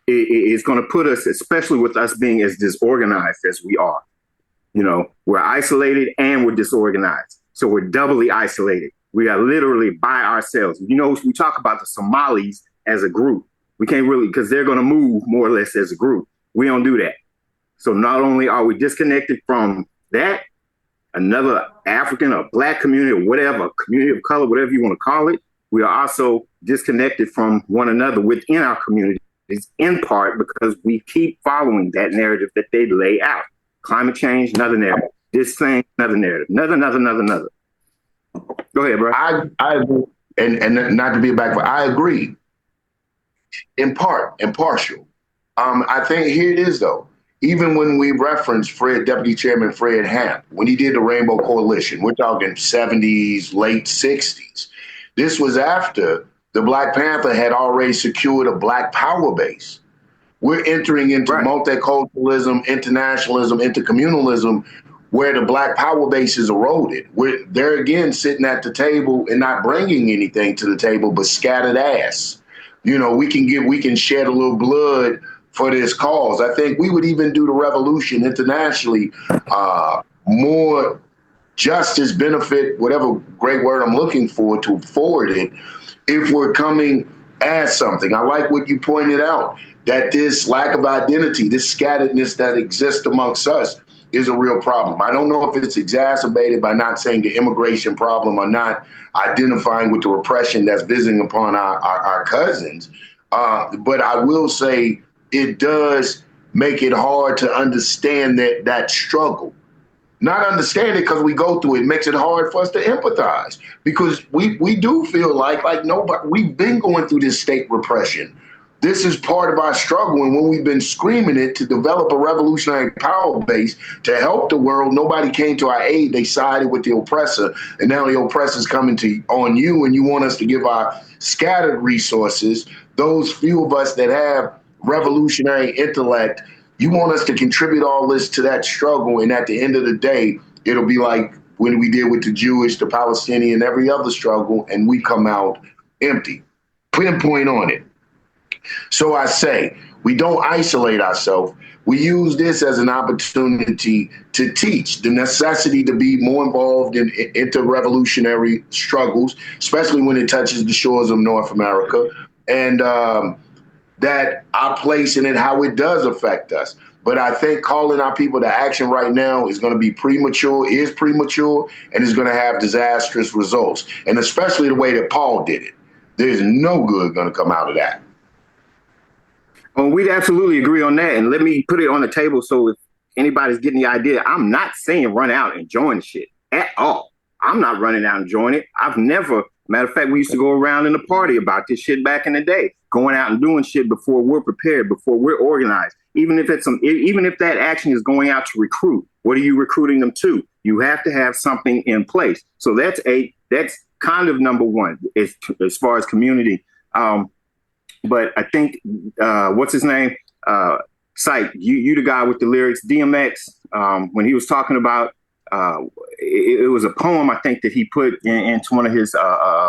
it's going to put us, especially with us being as disorganized as we are. You know, we're isolated and we're disorganized. So we're doubly isolated. We are literally by ourselves. You know, we talk about the Somalis as a group. We can't really, because they're going to move more or less as a group. We don't do that. So not only are we disconnected from that, another African or Black community or whatever, community of color, whatever you want to call it, we are also disconnected from one another within our communities, in part because we keep following that narrative that they lay out. Climate change, another narrative. This thing, another narrative. Another. Go ahead, bro. I agree. And not to be a backfire, I agree. In part, impartial. I think here it is though. Even when we reference Deputy Chairman Fred Hamp, when he did the Rainbow Coalition, we're talking 70s, late 60s. This was after the Black Panther had already secured a Black power base. We're entering into multiculturalism, internationalism, intercommunalism, where the Black power base is eroded. They're again sitting at the table and not bringing anything to the table but scattered ass. You know, we can shed a little blood for this cause. I think we would even do the revolution internationally, more justice, benefit, whatever great word I'm looking for to forward it, if we're coming as something. I like what you pointed out, that this lack of identity, this scatteredness that exists amongst us is a real problem. I don't know if it's exacerbated by not saying the immigration problem or not identifying with the repression that's visiting upon our cousins. But I will say it does make it hard to understand that struggle. Not understand it because we go through it. It makes it hard for us to empathize because we do feel like nobody, we've been going through this state repression. This is part of our struggle. And when we've been screaming it to develop a revolutionary power base to help the world, nobody came to our aid. They sided with the oppressor. And now the oppressor's coming on you, and you want us to give our scattered resources, those few of us that have revolutionary intellect, you want us to contribute all this to that struggle. And at the end of the day, it'll be like when we did with the Jewish, the Palestinian, every other struggle, and we come out empty. Pinpoint on it. So I say, we don't isolate ourselves. We use this as an opportunity to teach the necessity to be more involved in inter-revolutionary struggles, especially when it touches the shores of North America, and that our place in it, how it does affect us. But I think calling our people to action right now is going to be premature, and is going to have disastrous results, and especially the way that Paul did it. There's no good going to come out of that. Well, we'd absolutely agree on that. And let me put it on the table so if anybody's getting the idea, I'm not saying run out and join the shit at all. I'm not running out and joining it. I've never, matter of fact, we used to go around in the party about this shit back in the day, going out and doing shit before we're prepared, before we're organized. Even if that action is going out to recruit, what are you recruiting them to? You have to have something in place. So that's kind of number one as far as community. But I think, what's his name? Syke, you the guy with the lyrics, DMX, when he was talking about, it was a poem, I think, that he put into one of his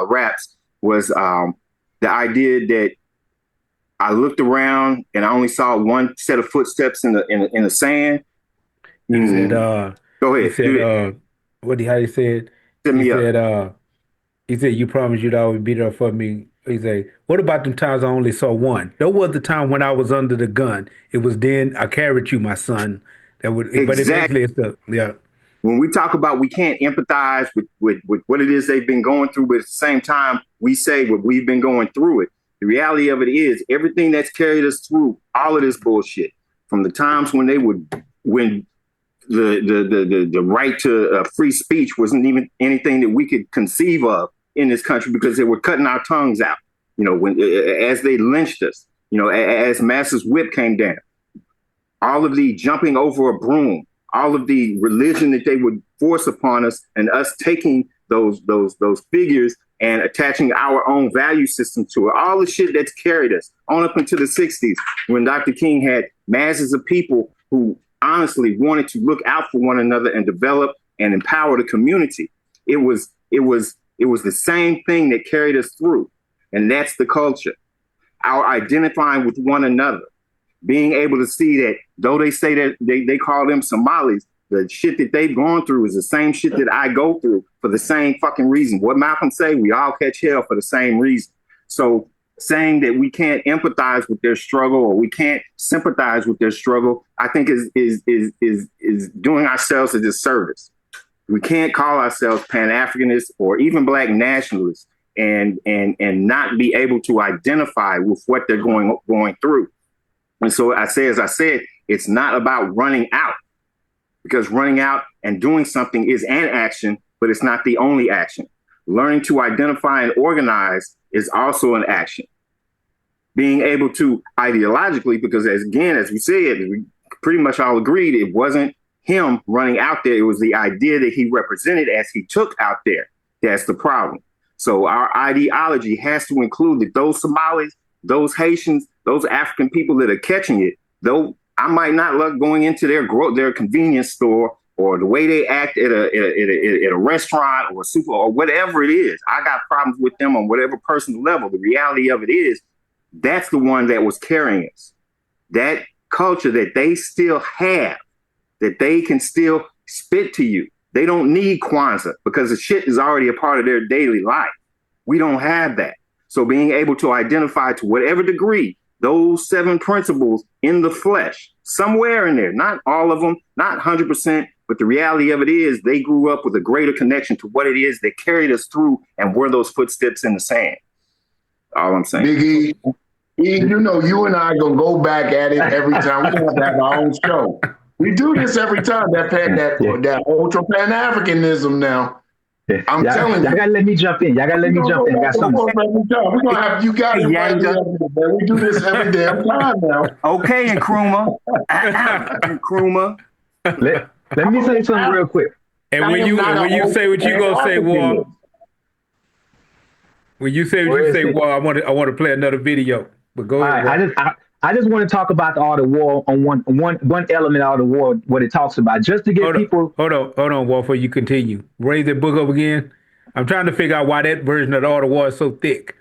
raps, was the idea that I looked around and I only saw one set of footsteps in the sand. He said, go ahead. He said, how he said? He said, you promised you'd always be there for me. He said, what about the times I only saw one? That was the time when I was under the gun. It was then I carried you, my son. Exactly. Yeah. When we talk about we can't empathize with what it is they've been going through, but at the same time, we say what we've been going through it. The reality of it is everything that's carried us through all of this bullshit, from the times when the right to free speech wasn't even anything that we could conceive of in this country because they were cutting our tongues out, as they lynched us, as Massa's whip came down, all of the jumping over a broom, all of the religion that they would force upon us, and us taking those figures and attaching our own value system to it. All the shit that's carried us on up into the 60s when Dr. King had masses of people who honestly wanted to look out for one another and develop and empower the community. It was the same thing that carried us through. And that's the culture. Our identifying with one another, being able to see that though they say that they call them Somalis, the shit that they've gone through is the same shit that I go through for the same fucking reason. What Malcolm say, we all catch hell for the same reason. So saying that we can't empathize with their struggle or we can't sympathize with their struggle, I think is doing ourselves a disservice. We can't call ourselves Pan-Africanists or even Black nationalists and not be able to identify with what they're going through. And so as I said, it's not about running out, because running out and doing something is an action, but it's not the only action. Learning to identify and organize is also an action. Being able to ideologically, because as we said, we pretty much all agreed it wasn't him running out there. It was the idea that he represented as he took out there. That's the problem. So our ideology has to include that those Somalis, those Haitians, those African people that are catching it, though I might not love going into their convenience store or the way they act at a restaurant or a super or whatever it is. I got problems with them on whatever personal level. The reality of it is that's the one that was carrying us. That culture that they still have, that they can still spit to you. They don't need Kwanzaa because the shit is already a part of their daily life. We don't have that. So being able to identify to whatever degree those 7 principles in the flesh, somewhere in there, not all of them, not 100%, but the reality of it is they grew up with a greater connection to what it is that carried us through and were those footsteps in the sand. All I'm saying. Big E, you know, you and I gonna go back at it every time. We gonna have our own show. We do this every time. That ultra Pan-Africanism now. I'm telling you. Y'all gotta let me jump in. I got something. We're gonna have you guys right there. We do this every damn time now. Okay, Nkrumah. Nkrumah. Let me say something real quick. And when you say what you gonna say, War. When you say what you say, War, I want to play another video. But go ahead. Right, I just want to talk about the art of war on one element of the war, what it talks about, just to get people. Hold on, War, before you continue. Raise that book up again. I'm trying to figure out why that version of the art of war is so thick.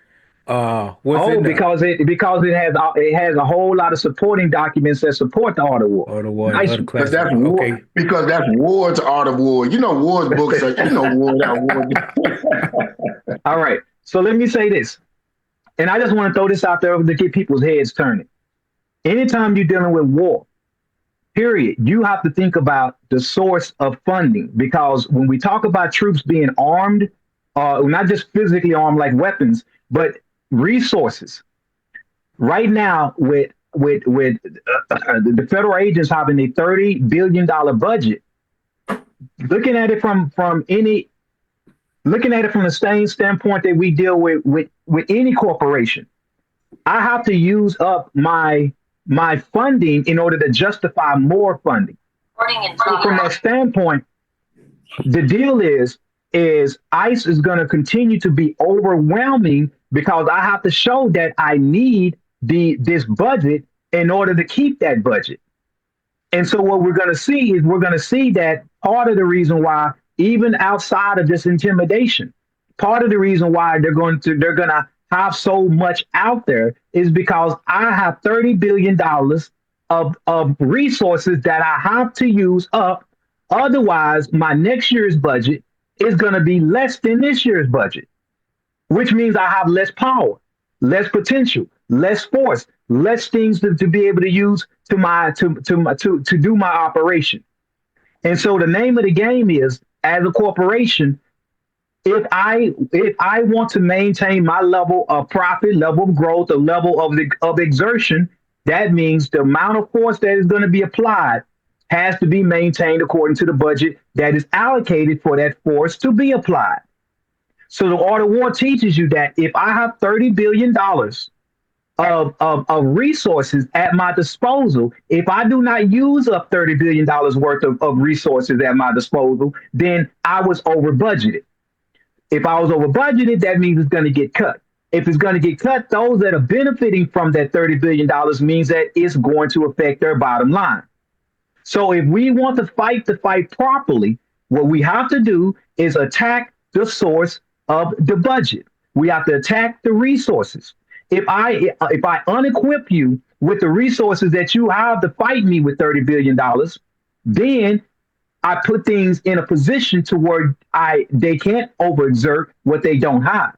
Because it has a whole lot of supporting documents that support the art of war. Art of war, because that's war. Okay. Because that's Ward's art of war. You know, Ward's books are. You know, War. All right. So let me say this, and I just want to throw this out there to get people's heads turning. Anytime you're dealing with war, period, you have to think about the source of funding, because when we talk about troops being armed, not just physically armed like weapons, but resources. Right now, with the federal agents having a $30 billion budget, looking at it from the same standpoint that we deal with any corporation, I have to use up my funding in order to justify more funding. So from that standpoint, the deal is ICE is going to continue to be overwhelming because I have to show that I need this budget in order to keep that budget. And so what we're going to see is that part of the reason why, even outside of this intimidation, part of the reason why they're going to have so much out there is because I have $30 billion of resources that I have to use up. Otherwise, my next year's budget is going to be less than this year's budget, which means I have less power, less potential, less force, less things to be able to use to do my operation. And so the name of the game is, as a corporation, if I want to maintain my level of profit, level of growth, a level of exertion, that means the amount of force that is going to be applied has to be maintained according to the budget that is allocated for that force to be applied. So the art of war teaches you that if I have $30 billion of resources at my disposal, if I do not use up $30 billion worth of resources at my disposal, then I was over budgeted. If I was over budgeted, that means it's going to get cut. If it's going to get cut, those that are benefiting from that $30 billion means that it's going to affect their bottom line. So if we want to fight properly, what we have to do is attack the source of the budget. We have to attack the resources. If I unequip you with the resources that you have to fight me with $30 billion, then I put things in a position to where they can't overexert what they don't have.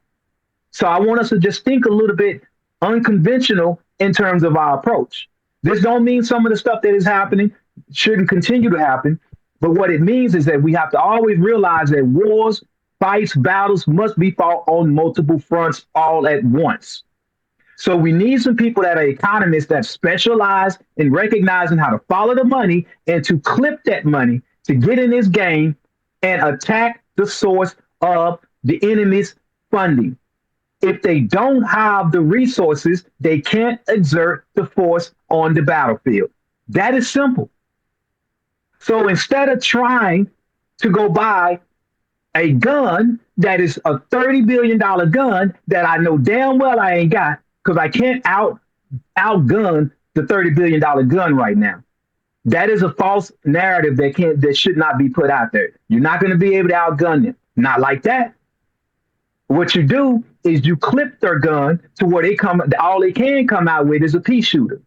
So I want us to just think a little bit unconventional in terms of our approach. This don't mean some of the stuff that is happening shouldn't continue to happen, but what it means is that we have to always realize that wars, fights, battles must be fought on multiple fronts all at once. So we need some people that are economists that specialize in recognizing how to follow the money and to clip that money to get in this game and attack the source of the enemy's funding. If they don't have the resources, they can't exert the force on the battlefield. That is simple. So instead of trying to go buy a gun that is a $30 billion gun that I know damn well I ain't got, because I can't outgun the $30 billion gun right now. That is a false narrative that should not be put out there. You're not going to be able to outgun them. Not like that. What you do is you clip their gun to where all they can come out with is a pea shooter.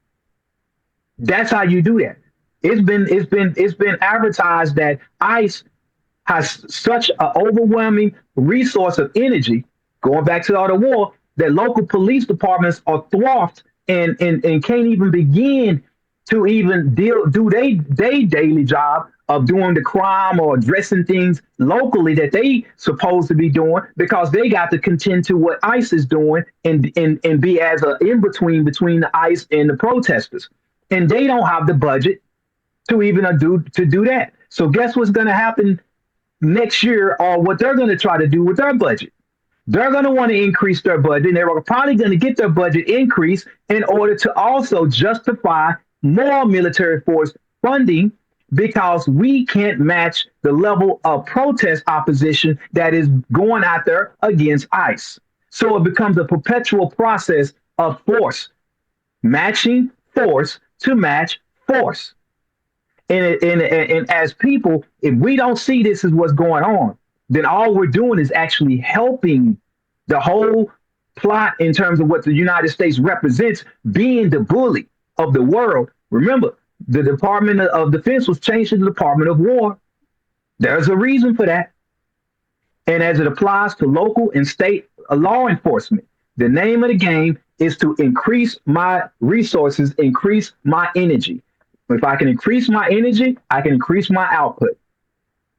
That's how you do that. It's been advertised that ICE has such an overwhelming resource of energy, going back to all the war, that local police departments are thwarted and can't even begin to even do they daily job of doing the crime or addressing things locally that they supposed to be doing, because they got to contend to what ICE is doing and be as an in-between between the ICE and the protesters. And they don't have the budget to even do that. So guess what's going to happen next year, or what they're going to try to do with their budget? They're going to want to increase their budget, and they're probably going to get their budget increase in order to also justify more military force funding, because we can't match the level of protest opposition that is going out there against ICE. So it becomes a perpetual process of force, matching force to match force. And as people, if we don't see this as what's going on, then all we're doing is actually helping the whole plot in terms of what the United States represents, being the bully of the world. Remember, the Department of Defense was changed to the Department of War. There's a reason for that. And as it applies to local and state law enforcement, the name of the game is to increase my resources, increase my energy. If I can increase my energy, I can increase my output.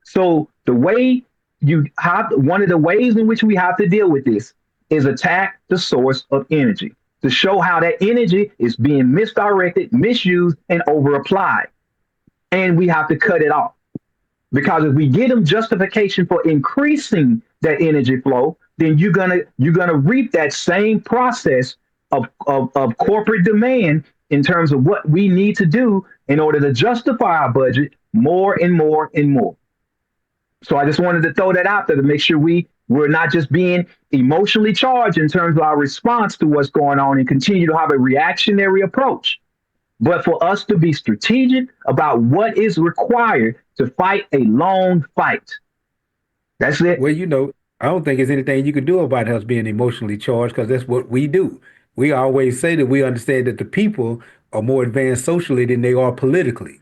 So one of the ways in which we have to deal with this is attack the source of energy, to show how that energy is being misdirected, misused, and over-applied. And we have to cut it off. Because if we give them justification for increasing that energy flow, then you're gonna reap that same process of corporate demand in terms of what we need to do in order to justify our budget more and more and more. So I just wanted to throw that out there to make sure we're not just being emotionally charged in terms of our response to what's going on and continue to have a reactionary approach, but for us to be strategic about what is required to fight a long fight. That's it. Well, I don't think there's anything you can do about us being emotionally charged, because that's what we do. We always say that we understand that the people are more advanced socially than they are politically.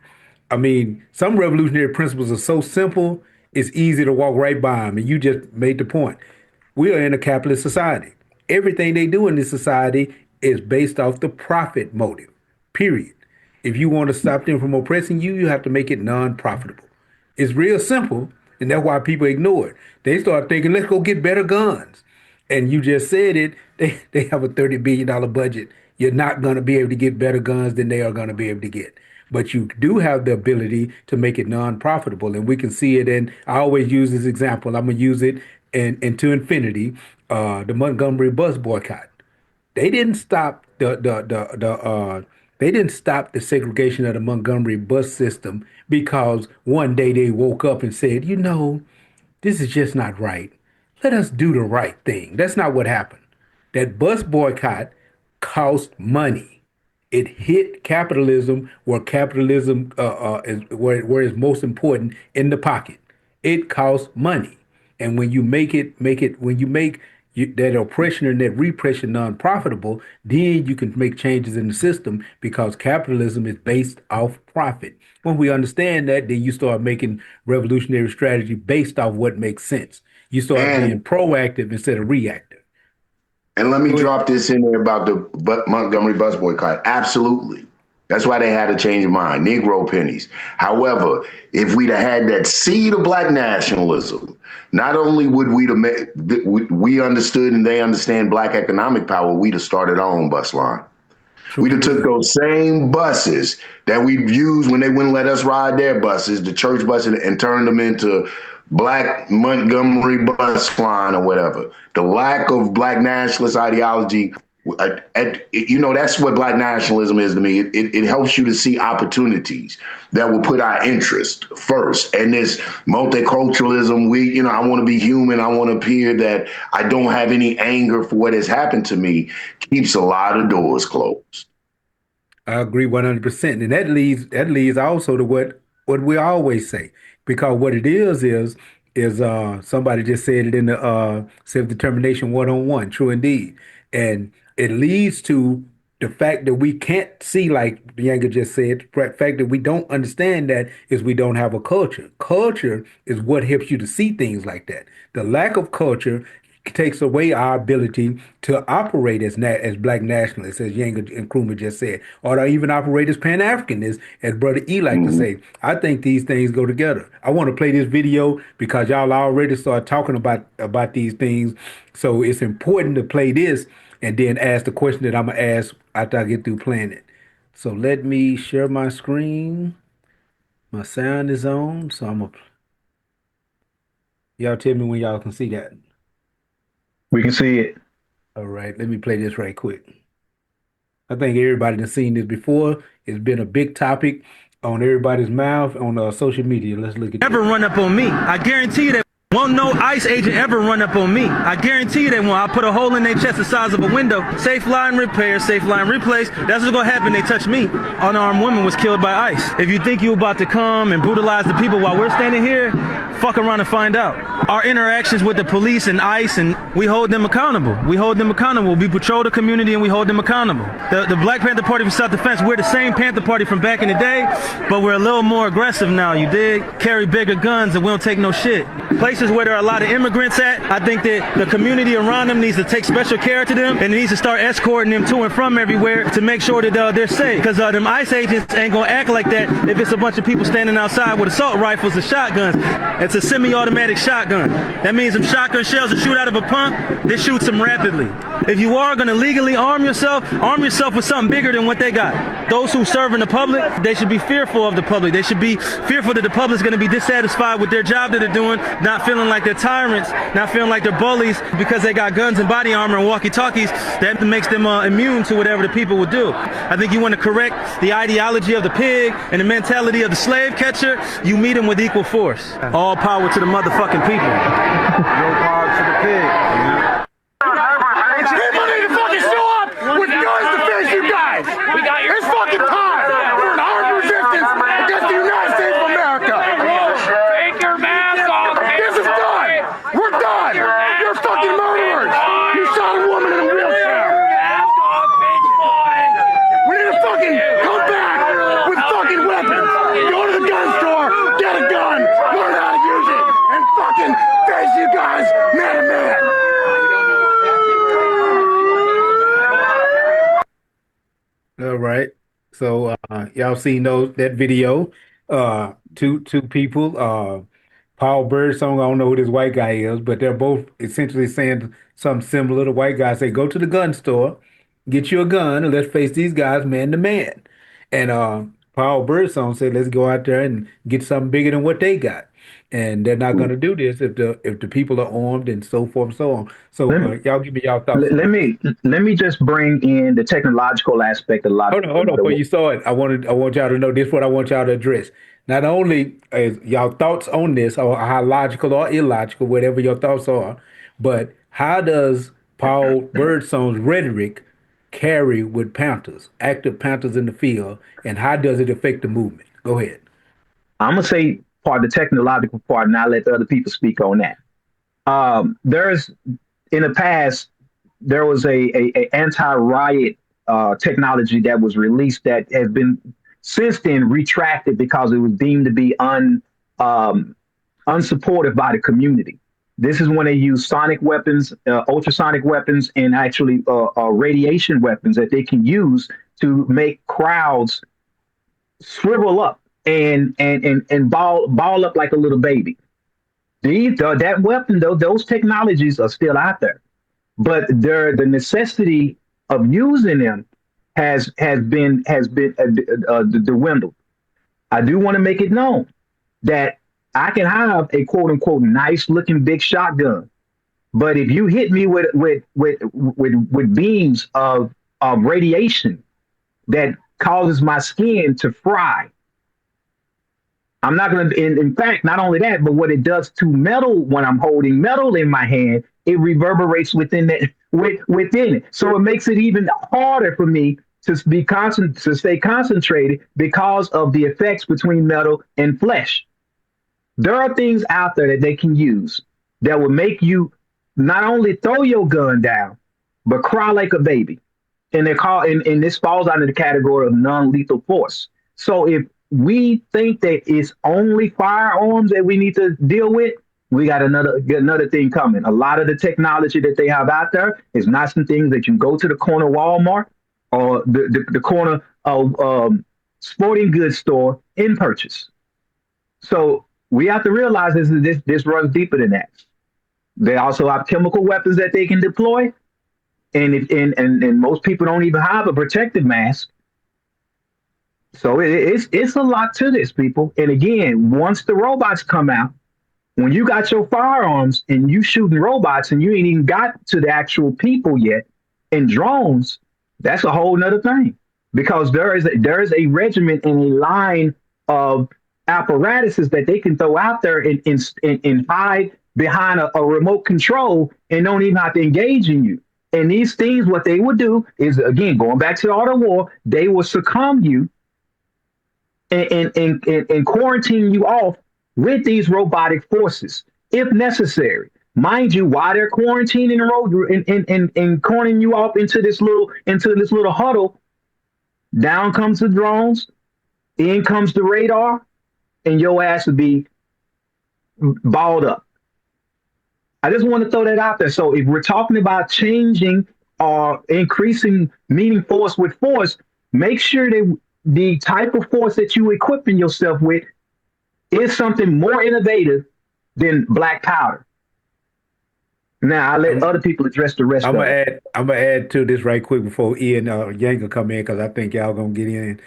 I mean, some revolutionary principles are so simple, it's easy to walk right by them. And you just made the point. We are in a capitalist society. Everything they do in this society is based off the profit motive, period. If you want to stop them from oppressing you, you have to make it non-profitable. It's real simple, and that's why people ignore it. They start thinking, let's go get better guns. And you just said it, they have a $30 billion budget. You're not going to be able to get better guns than they are going to be able to get. But you do have the ability to make it non-profitable. And we can see it, and I always use this example. I'm going to use it into infinity, the Montgomery bus boycott. They didn't stop they didn't stop the segregation of the Montgomery bus system because one day they woke up and said, this is just not right. let us do the right thing. That's not what happened. That bus boycott cost money. It hit capitalism where capitalism is where it's most important in the pocket. It costs money, and when you when you make that oppression and that repression non-profitable, then you can make changes in the system because capitalism is based off profit. When we understand that, then you start making revolutionary strategy based off what makes sense. You start being proactive instead of reactive. And let me drop this in there about the Montgomery bus boycott. Absolutely. That's why they had to change their mind. Negro pennies. However, if we'd have had that seed of black nationalism, not only would we understood and they understand black economic power, we'd have started our own bus line. We'd have took those same buses that we've used when they wouldn't let us ride their buses, the church buses, and turned them into black Montgomery bus line or whatever. The lack of black nationalist ideology, that's what black nationalism is to me. It helps you to see opportunities that will put our interest first. And this multiculturalism, I want to be human. I want to appear that I don't have any anger for what has happened to me, keeps a lot of doors closed. I agree 100%. And that leads also to what we always say, because what it is somebody just said it in the self-determination 101, true indeed. And it leads to the fact that we can't see, like Yanga just said, the fact that we don't understand that is we don't have a culture. Culture is what helps you to see things like that. The lack of culture takes away our ability to operate as black nationalists, as Yanga and Nkrumah just said, or to even operate as Pan-Africanists, as Brother E like to say. I think these things go together. I want to play this video because y'all already started talking about these things. So it's important to play this and then ask the question that I'm going to ask after I get through playing it. So let me share my screen. My sound is on, so I'm going to... Y'all tell me when y'all can see that. We can see it. All right, let me play this right quick. I think everybody has seen this before. It's been a big topic on everybody's mouth on social media. Let's look at Ever run up on me. I guarantee you that won't no ICE agent ever run up on me. I guarantee you that when I put a hole in their chest the size of a window, safe line repair, safe line replace, that's what's gonna happen. They touch me. Unarmed woman was killed by ICE. If you think you're about to come and brutalize the people while we're standing here, fuck around and find out. Our interactions with the police and ICE, and we hold them accountable. We hold them accountable. We patrol the community and we hold them accountable. The Black Panther Party for Self-Defense, we're the same Panther Party from back in the day, but we're a little more aggressive now, you dig? Carry bigger guns and we don't take no shit. Places where there are a lot of immigrants at, I think that the community around them needs to take special care to them and needs to start escorting them to and from everywhere to make sure that they're safe. Because them ICE agents ain't gonna act like that if it's a bunch of people standing outside with assault rifles and shotguns. It's a semi-automatic shotgun. That means them shotgun shells that shoot out of a pump, they shoot them rapidly. If you are gonna legally arm yourself with something bigger than what they got. Those who serve in the public, they should be fearful of the public. They should be fearful that the public's gonna be dissatisfied with their job that they're doing, not feeling like they're tyrants, not feeling like they're bullies because they got guns and body armor and walkie-talkies. That makes them immune to whatever the people would do. I think you want to correct the ideology of the pig and the mentality of the slave catcher, you meet them with equal force. All power to the motherfucking people. No power to the pig. People need to fucking show up with guns to face you guys. It's fucking time for an armed resistance against the United States of America. Take your mask off. This is done. We're done. You're fucking murderers. You shot a woman in a wheelchair. We need to fucking come back with fucking weapons. Go to the gun store, get a gun, learn how to use it, and fucking face you guys man to man. All right. So y'all seen that video. Two people, Paul Birdsong, I don't know who this white guy is, but they're both essentially saying something similar. The white guy say, go to the gun store, get you a gun, and let's face these guys man to man. And Paul Birdsong said, let's go out there and get something bigger than what they got. And they're not going to do this if the people are armed and so forth and so on. So y'all give me y'all thoughts. Let me just bring in the technological aspect of a lot. Hold on, before you saw it, I want y'all to know this. Is what I want y'all to address. Not only is y'all thoughts on this, or how logical or illogical, whatever your thoughts are, But how does Paul Birdsong's rhetoric carry with Panthers, active Panthers in the field, and how does it affect the movement? Go ahead. I'm gonna say part of the technological part, and I'll let the other people speak on that. There's in the past there was a anti-riot technology that was released that has been since then retracted because it was deemed to be unsupported by the community. This is when they use sonic weapons, ultrasonic weapons, and actually radiation weapons that they can use to make crowds shrivel up and ball up like a little baby. That weapon, though, those technologies are still out there, but the necessity of using them has been dwindled. I do want to make it known that I can have a quote unquote nice looking big shotgun, but if you hit me with beams of radiation that causes my skin to fry, I'm not going to. In fact, not only that, but what it does to metal when I'm holding metal in my hand, it reverberates within it. So it makes it even harder for me to stay concentrated because of the effects between metal and flesh. There are things out there that they can use that will make you not only throw your gun down, but cry like a baby. And and this falls under the category of non-lethal force. So if we think that it's only firearms that we need to deal with, we got another thing coming. A lot of the technology that they have out there is not some things that you go to the corner Walmart or the corner sporting goods store and purchase. So we have to realize this runs deeper than that. They also have chemical weapons that they can deploy, and most people don't even have a protective mask. So it's a lot to this, people. And again, once the robots come out, when you got your firearms and you shooting robots and you ain't even got to the actual people yet, and drones, that's a whole nother thing. Because there is a regiment and a line of apparatuses that they can throw out there and hide behind a remote control and don't even have to engage in you. And these things, what they would do is, again, going back to the art of war, they will succumb you and quarantine you off with these robotic forces, if necessary. Mind you, while they're quarantining and cornering you off into this little huddle, down comes the drones, in comes the radar, and your ass would be balled up. I just want to throw that out there. So if we're talking about changing or increasing meeting force with force, make sure that the type of force that you equipping yourself with is something more innovative than black powder. Now I'll let other people address the rest. I'm gonna add to this right quick before Ian Yanga come in, because I think y'all gonna get in.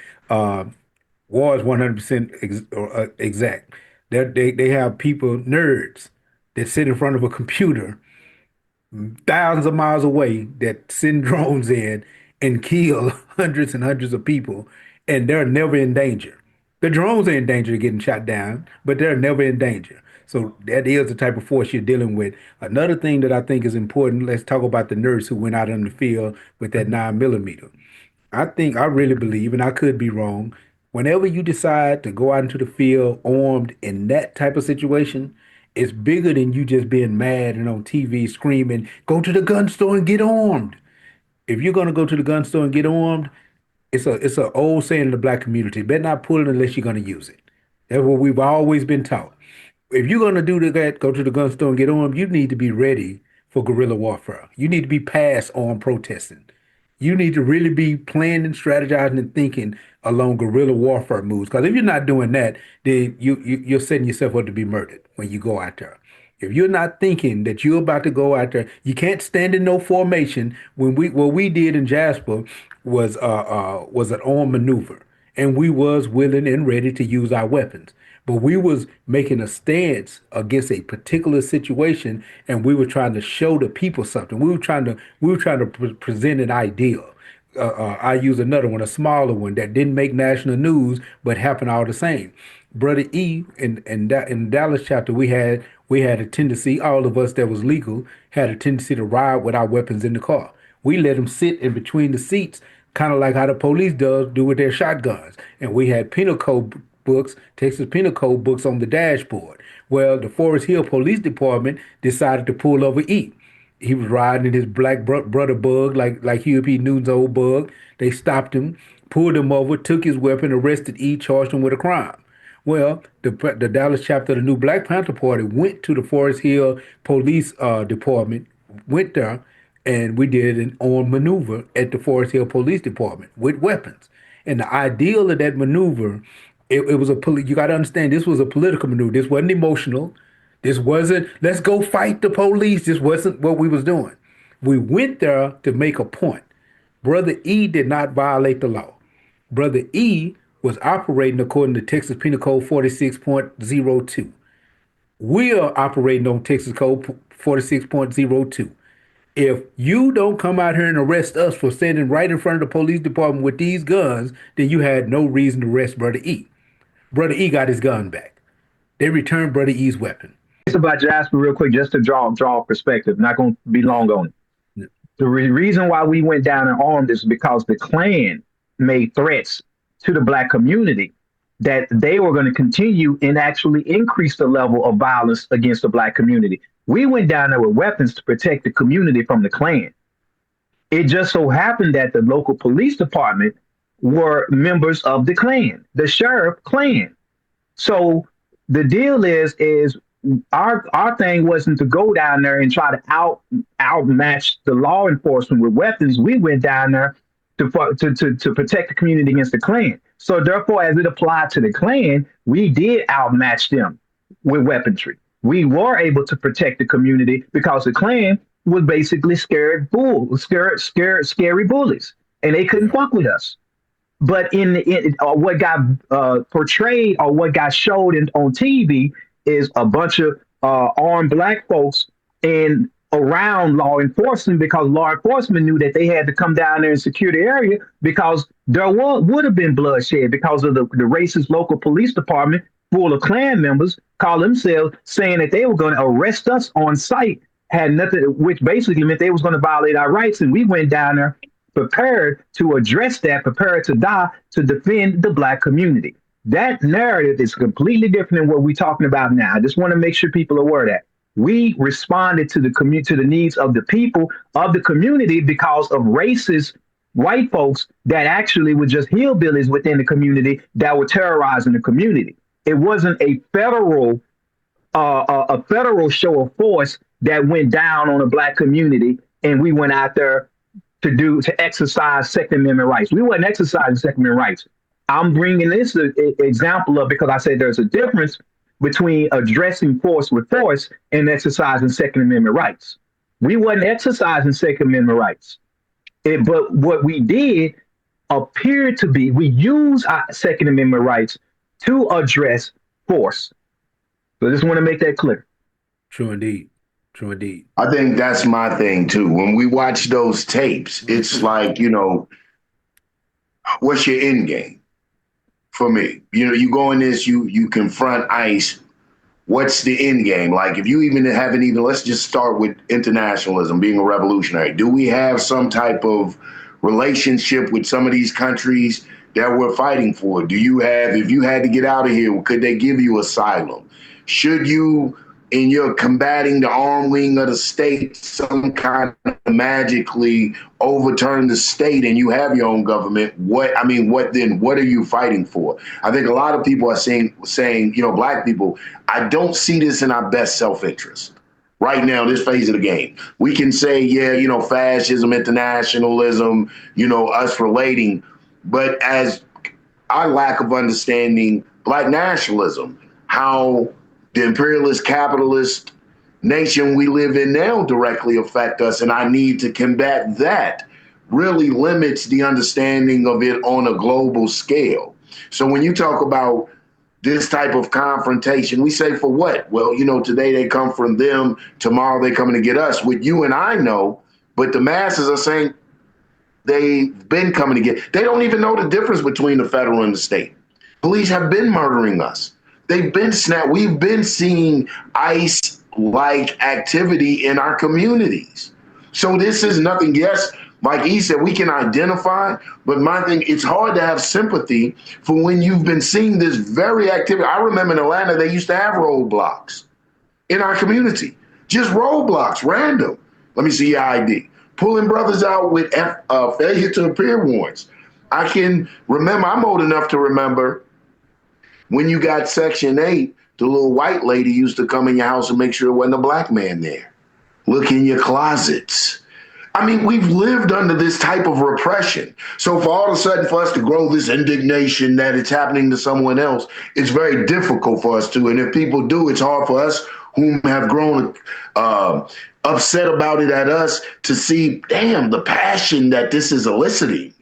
War is 100% exact. They have people, nerds, that sit in front of a computer thousands of miles away that send drones in and kill hundreds and hundreds of people, and they're never in danger. The drones are in danger of getting shot down, but they're never in danger. So that is the type of force you're dealing with. Another thing that I think is important, let's talk about the nerds who went out in the field with that 9mm. I really believe, and I could be wrong, whenever you decide to go out into the field armed in that type of situation, it's bigger than you just being mad and on TV screaming, go to the gun store and get armed. If you're gonna go to the gun store and get armed, it's a old saying in the black community, better not pull it unless you're gonna use it. That's what we've always been taught. If you're gonna do that, go to the gun store and get armed, you need to be ready for guerrilla warfare. You need to be past armed protesting. You need to really be planning, strategizing, and thinking along guerrilla warfare moves. Because if you're not doing that, then you're setting yourself up to be murdered when you go out there. If you're not thinking that you're about to go out there, you can't stand in no formation. What we did in Jasper was an armed maneuver, and we was willing and ready to use our weapons. But we was making a stance against a particular situation, and we were trying to show the people something. We were trying to present an ideal. I use another one, a smaller one that didn't make national news, but happened all the same. Brother E, in the Dallas chapter, we had a tendency, all of us that was legal had a tendency to ride with our weapons in the car. We let them sit in between the seats, kind of like how the police do with their shotguns. And we had penal code books, Texas penal code books on the dashboard. Well, the Forest Hill Police Department decided to pull over E. He was riding in his black brother bug, like Huey P. Newton's old bug. They stopped him, pulled him over, took his weapon, arrested E, charged him with a crime. Well, the Dallas chapter of the new Black Panther Party went to the Forest Hill Police Department, went there, and we did an armed maneuver at the Forest Hill Police Department with weapons. And the ideal of that maneuver, it was you got to understand, this was a political maneuver. This wasn't emotional. This wasn't, let's go fight the police. This wasn't what we was doing. We went there to make a point. Brother E did not violate the law. Brother E was operating according to Texas Penal Code 46.02. We are operating on Texas Code 46.02. If you don't come out here and arrest us for standing right in front of the police department with these guns, then you had no reason to arrest Brother E. Brother E got his gun back. They returned Brother E's weapon. It's about Jasper real quick, just to draw perspective. Not going to be long on it. The reason why we went down and armed is because the Klan made threats to the Black community that they were going to continue and actually increase the level of violence against the Black community. We went down there with weapons to protect the community from the Klan. It just so happened that the local police department were members of the Klan, the sheriff Klan. So the deal is our thing wasn't to go down there and try to outmatch the law enforcement with weapons. We went down there to protect the community against the Klan. So therefore, as it applied to the Klan, we did outmatch them with weaponry. We were able to protect the community because the Klan was basically scary bullies, and they couldn't fuck with us. But what got portrayed or what got showed on TV is a bunch of armed Black folks and around law enforcement, because law enforcement knew that they had to come down there and secure the area because there would have been bloodshed because of the racist local police department full of Klan members call themselves saying that they were going to arrest us on site, had nothing, which basically meant they was going to violate our rights. And we went down there prepared to address that, prepared to die to defend the Black community. That narrative is completely different than what we're talking about now. I just want to make sure people are aware of that. We responded to the needs of the people of the community because of racist white folks that actually were just hillbillies within the community that were terrorizing the community. It wasn't a federal show of force that went down on a Black community and we went out there to exercise Second Amendment rights. We weren't exercising Second Amendment rights. I'm bringing this example up because I say there's a difference between addressing force with force and exercising Second Amendment rights. We wasn't exercising Second Amendment rights. But what we did appeared to be, we use our Second Amendment rights to address force. So I just want to make that clear. True indeed. True indeed. I think that's my thing too. When we watch those tapes, it's like, what's your end game? For me, you go in this, you confront ICE. What's the end game? Like, if you let's just start with internationalism, being a revolutionary. Do we have some type of relationship with some of these countries that we're fighting for? Do you have, if you had to get out of here, could they give you asylum? Should you, in your combating the armed wing of the state, some kind of magically overturn the state and you have your own government? What are you fighting for? I think a lot of people are saying, Black people, I don't see this in our best self-interest. Right now, this phase of the game, we can say, fascism, internationalism, us relating, but as our lack of understanding Black nationalism, how the imperialist capitalist nation we live in now directly affect us, and I need to combat that, really limits the understanding of it on a global scale. So when you talk about this type of confrontation, we say for what? Well, today they come from them, tomorrow they coming to get us. What you and I know, but the masses are saying they've been coming to get. They don't even know the difference between the federal and the state. Police have been murdering us. They've been We've been seeing ICE-like activity in our communities. So this is nothing. Yes, like he said, we can identify, but my thing, it's hard to have sympathy for when you've been seeing this very activity. I remember in Atlanta, they used to have roadblocks in our community. Just roadblocks, random. Let me see your ID. Pulling brothers out with failure to appear warrants. I can remember, I'm old enough to remember when you got Section 8, the little white lady used to come in your house and make sure there wasn't a black man there. Look in your closets. I mean, we've lived under this type of repression. So for all of a sudden for us to grow this indignation that it's happening to someone else, it's very difficult for us to. And if people do, it's hard for us whom have grown upset about it at us to see, damn, the passion that this is eliciting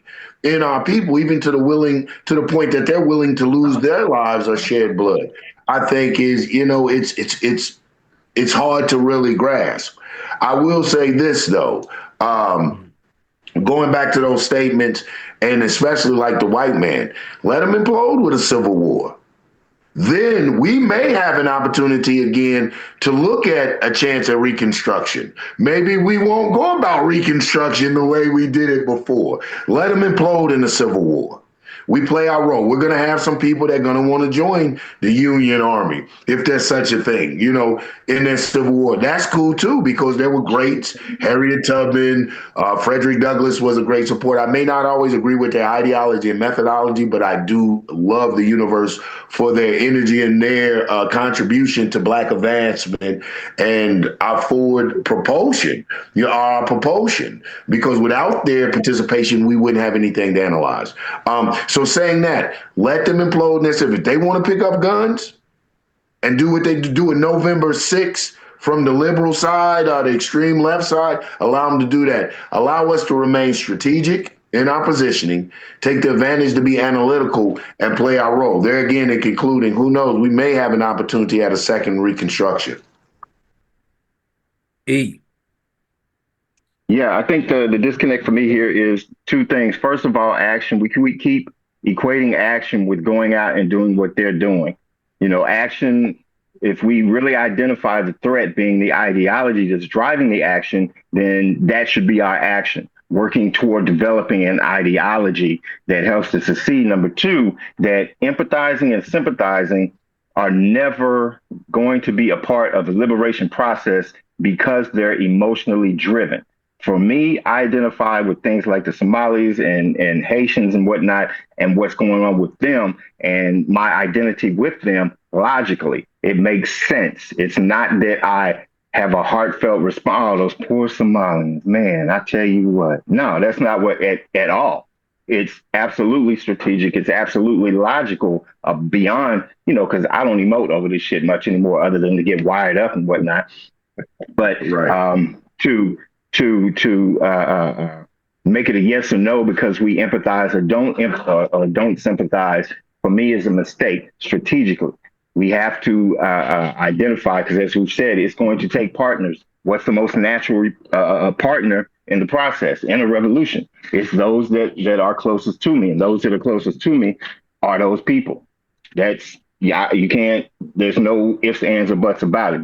in our people, even to the point that they're willing to lose their lives or shed blood. I think is, it's hard to really grasp. I will say this though, going back to those statements, and especially like the white man, let them implode with a civil war. Then we may have an opportunity again to look at a chance at Reconstruction. Maybe we won't go about Reconstruction the way we did it before. Let them implode in the Civil War. We play our role. We're going to have some people that are going to want to join the Union Army, if there's such a thing, in that Civil War. That's cool, too, because there were greats. Harriet Tubman, Frederick Douglass was a great supporter. I may not always agree with their ideology and methodology, but I do love the universe for their energy and their contribution to Black advancement and our forward propulsion, our propulsion, because without their participation, we wouldn't have anything to analyze. So saying that, let them implode in this. If they want to pick up guns and do what they do in November 6th from the liberal side or the extreme left side, allow them to do that. Allow us to remain strategic in our positioning, take the advantage to be analytical and play our role. There again, in concluding, who knows, we may have an opportunity at a second Reconstruction. Yeah, I think the disconnect for me here is two things. First of all, action. We keep equating action with going out and doing what they're doing. Action, if we really identify the threat being the ideology that's driving the action, then that should be our action, working toward developing an ideology that helps to succeed. Number two, that empathizing and sympathizing are never going to be a part of the liberation process because they're emotionally driven. For me, I identify with things like the Somalis and Haitians and whatnot, and what's going on with them and my identity with them logically. It makes sense. It's not that I have a heartfelt response. Oh, those poor Somalians, man, I tell you what. No, that's not what at all. It's absolutely strategic. It's absolutely logical beyond, because I don't emote over this shit much anymore other than to get wired up and whatnot. But to make it a yes or no because we empathize or don't sympathize, for me is a mistake strategically. We have to identify, because as we've said, it's going to take partners. What's the most natural partner in the process, in a revolution? It's those that are closest to me, and those that are closest to me are those people. You can't, there's no ifs, ands, or buts about it.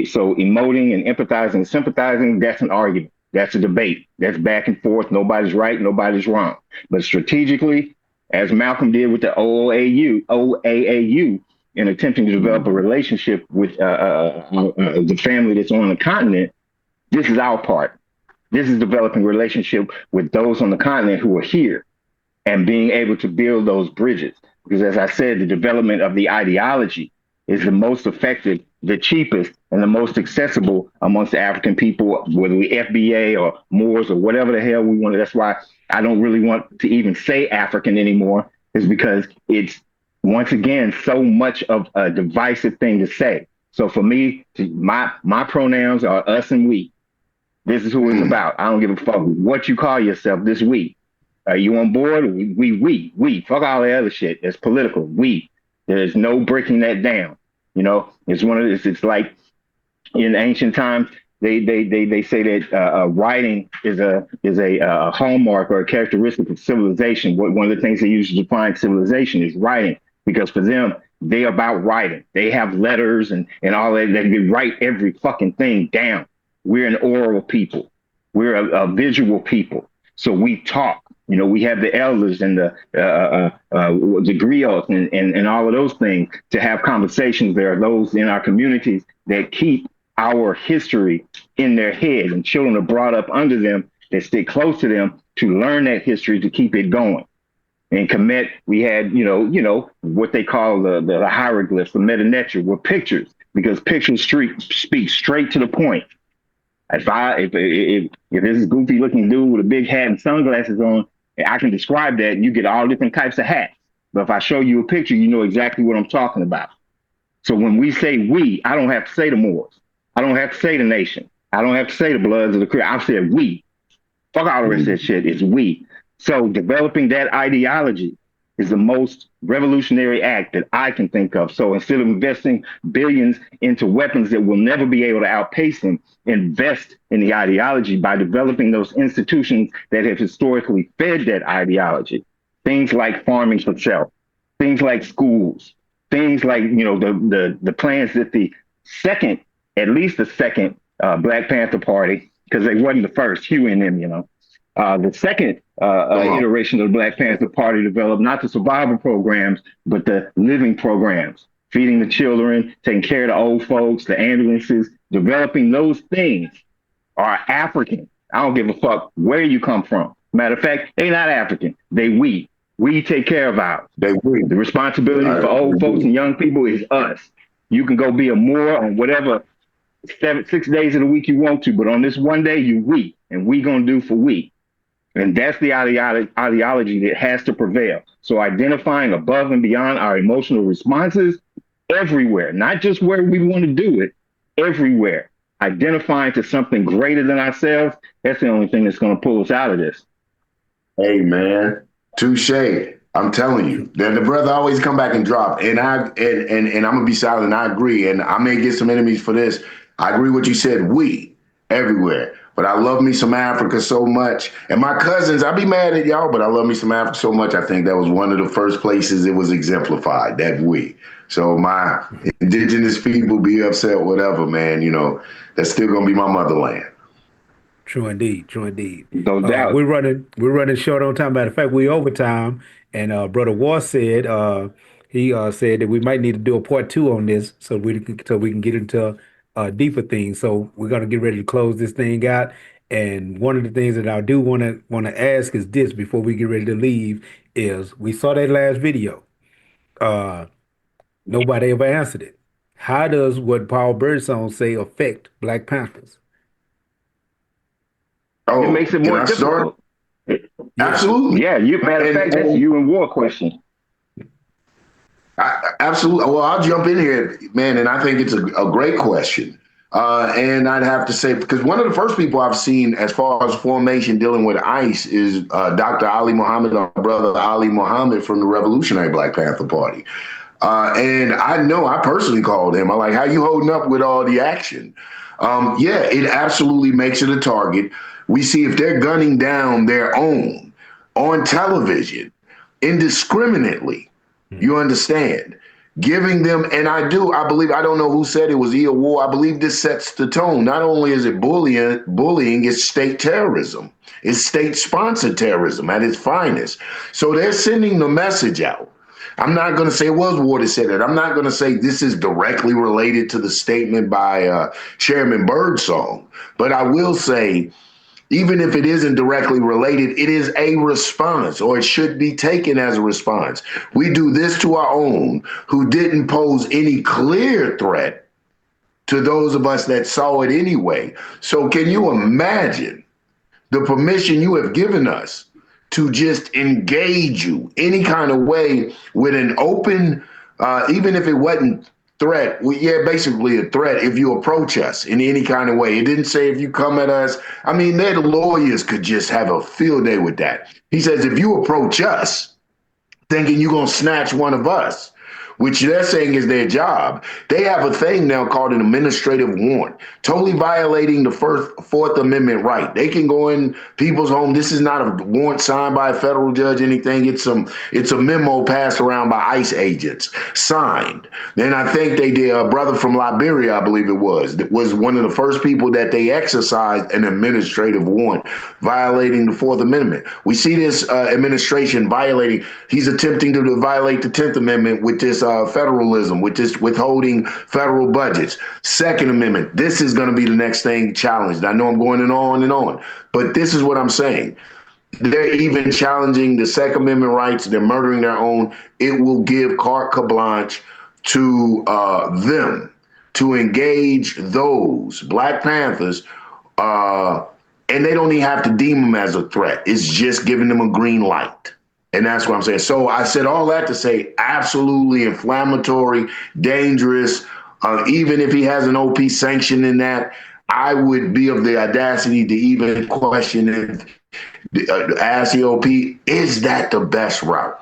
So emoting and empathizing and sympathizing, that's an argument. That's a debate. That's back and forth. Nobody's right. Nobody's wrong. But strategically, as Malcolm did with the OAAU, in attempting to develop a relationship with the family that's on the continent, this is our part. This is developing a relationship with those on the continent who are here and being able to build those bridges. Because as I said, the development of the ideology is the most effective, the cheapest, and the most accessible amongst the African people, whether we FBA or Moors or whatever the hell we want. That's why I don't really want to even say African anymore, is because it's, once again, so much of a divisive thing to say. So for me, my pronouns are us and we. This is who it's about. I don't give a fuck what you call yourself this week. Are you on board? We. Fuck all the other shit. It's political. We. There's no breaking that down. It's one of this. It's like in ancient times, They say that writing is a hallmark or a characteristic of civilization. One of the things they use to define civilization is writing, because for them, they're about writing. They have letters and all that. They write every fucking thing down. We're an oral people. We're a visual people. So we talk. You know, we have the elders and the griots and all of those things to have conversations. There are those in our communities that keep our history in their head, and children are brought up under them that stick close to them to learn that history to keep it going. In Kemet, we had, you know, what they call the hieroglyphs, the meta-nature, were pictures, because pictures speak straight to the point. If this is goofy looking dude with a big hat and sunglasses on, I can describe that, and you get all different types of hats. But if I show you a picture, you know exactly what I'm talking about. So when we say we, I don't have to say the Moors. I don't have to say the nation. I don't have to say the Bloods of the Crip. I said we. Fuck all the rest of that shit. It's we. So developing that ideology is the most revolutionary act that I can think of. So instead of investing billions into weapons that will never be able to outpace them, invest in the ideology by developing those institutions that have historically fed that ideology. Things like farming for self, things like schools, things like, you know, the plans that at least the second Black Panther Party, because they wasn't the first, Hugh and them, you know. The second iteration of the Black Panther Party developed not the survival programs, but the living programs, feeding the children, taking care of the old folks, the ambulances. Developing those things are African. I don't give a fuck where you come from. Matter of fact, they not African. We take care of ours. The responsibility for old folks and young people is us. You can go be a Moor on whatever 6 days of the week you want to, but on this one day, we, and we gonna do for we. And that's the ideology that has to prevail. So identifying above and beyond our emotional responses everywhere, not just where we want to do it, everywhere. Identifying to something greater than ourselves, that's the only thing that's going to pull us out of this. Hey, man, touche. I'm telling you, the brother always come back and drop. And I'm gonna be silent. I agree, and I may get some enemies for this. I agree with what you said. We everywhere. But I love me some Africa so much. And my cousins, I'd be mad at y'all, but I love me some Africa so much. I think that was one of the first places it was exemplified, that we. So my indigenous people be upset, whatever, man, you know, that's still going to be my motherland. True indeed. True indeed. No doubt. We're running short on time. Matter of fact, we overtime. And Brother War said, he said that we might need to do a part 2 on this so we can get into deeper things. So we're gonna get ready to close this thing out. And one of the things that I do want to ask is this before we get ready to leave is we saw that last video. Nobody ever answered it. How does what Paul Birdsong say affect Black Panthers? Oh, it makes it more difficult. Absolutely. Yeah, matter of fact, that's you and War question. Absolutely. Well, I'll jump in here, man, and I think it's a great question. And I'd have to say, because one of the first people I've seen as far as formation dealing with ICE is Dr. Ali Muhammad, our brother Ali Muhammad from the Revolutionary Black Panther Party. And I personally called him. I'm like, how you holding up with all the action? Yeah, it absolutely makes it a target. We see if they're gunning down their own on television indiscriminately, you understand, giving them, and I believe, I don't know who said it was E or War. I believe this sets the tone. Not only is it bullying, it's state terrorism. It's state-sponsored terrorism at its finest. So they're sending the message out. I'm not going to say it was War that said it. I'm not going to say this is directly related to the statement by Chairman Birdsong, but I will say, even if it isn't directly related, it is a response, or it should be taken as a response. We do this to our own who didn't pose any clear threat to those of us that saw it anyway. So can you imagine the permission you have given us to just engage you any kind of way with an open, even if it wasn't threat, basically a threat if you approach us in any kind of way. It didn't say if you come at us. I mean, their lawyers could just have a field day with that. He says, if you approach us thinking you're going to snatch one of us, which they're saying is their job. They have a thing now called an administrative warrant, totally violating the Fourth Amendment right. They can go in people's home. This is not a warrant signed by a federal judge, anything. It's a memo passed around by ICE agents, signed. Then I think they did, a brother from Liberia, I believe it was, that was one of the first people that they exercised an administrative warrant, violating the Fourth Amendment. We see this administration violating, he's attempting to violate the 10th Amendment with this federalism, with this withholding federal budgets. Second Amendment, this is going to be the next thing challenged. I know I'm going and on, but this is what I'm saying. They're even challenging the Second Amendment rights. They're murdering their own. It will give carte blanche to them to engage those Black Panthers, and they don't even have to deem them as a threat. It's just giving them a green light. And that's what I'm saying. So I said all that to say absolutely inflammatory, dangerous. Even if he has an OP sanction in that, I would be of the audacity to even question it. Ask the OP, is that the best route?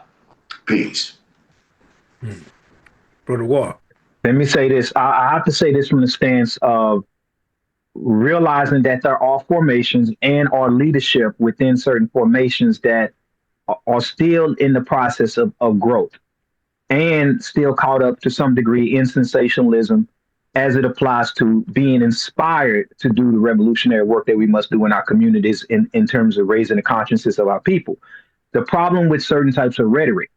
Peace. Brother Wall. Let me say this. I have to say this from the stance of realizing that there are formations and our leadership within certain formations that are still in the process of growth and still caught up to some degree in sensationalism as it applies to being inspired to do the revolutionary work that we must do in our communities in terms of raising the consciousness of our people. The problem with certain types of rhetoric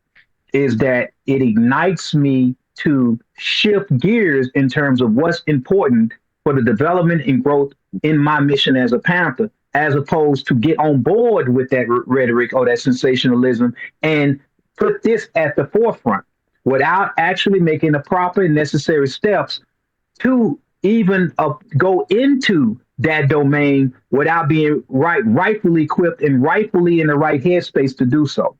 is that it ignites me to shift gears in terms of what's important for the development and growth in my mission as a Panther, as opposed to get on board with that rhetoric or that sensationalism and put this at the forefront without actually making the proper and necessary steps to even go into that domain without being rightfully equipped and rightfully in the right headspace to do so.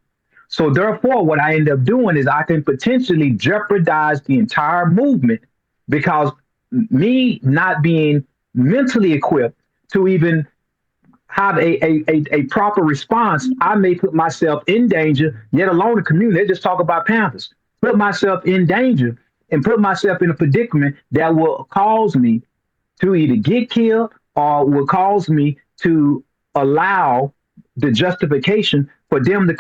So therefore, what I end up doing is I can potentially jeopardize the entire movement because me not being mentally equipped to even have a proper response, I may put myself in danger, yet alone the community. They just talk about Panthers. Put myself in danger and put myself in a predicament that will cause me to either get killed or will cause me to allow the justification for them to to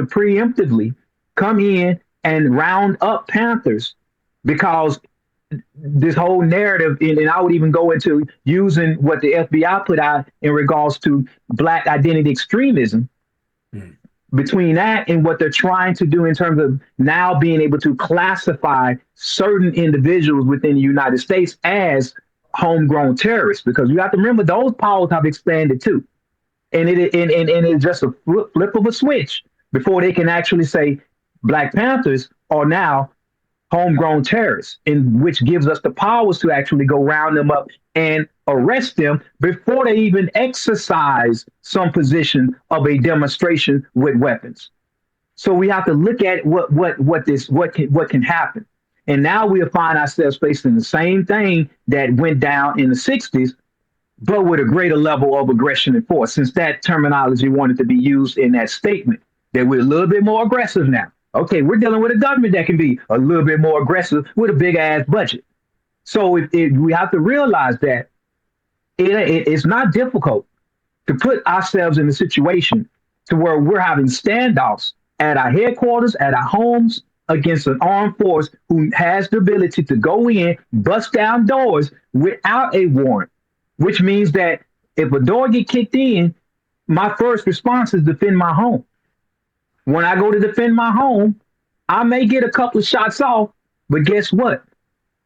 preemptively come in and round up Panthers, because this whole narrative, and I would even go into using what the FBI put out in regards to Black identity extremism. Between that and what they're trying to do in terms of now being able to classify certain individuals within the United States as homegrown terrorists, because you have to remember those powers have expanded too. And it's just a flip of a switch before they can actually say Black Panthers are now homegrown terrorists, in which gives us the powers to actually go round them up and arrest them before they even exercise some position of a demonstration with weapons. So we have to look at what can happen. And now we'll find ourselves facing the same thing that went down in the 60s, but with a greater level of aggression and force, since that terminology wanted to be used in that statement, that we're a little bit more aggressive now. Okay, we're dealing with a government that can be a little bit more aggressive with a big ass budget. So we have to realize that it's not difficult to put ourselves in a situation to where we're having standoffs at our headquarters, at our homes, against an armed force who has the ability to go in, bust down doors without a warrant, which means that if a door get kicked in, my first response is defend my home. When I go to defend my home, I may get a couple of shots off, but guess what?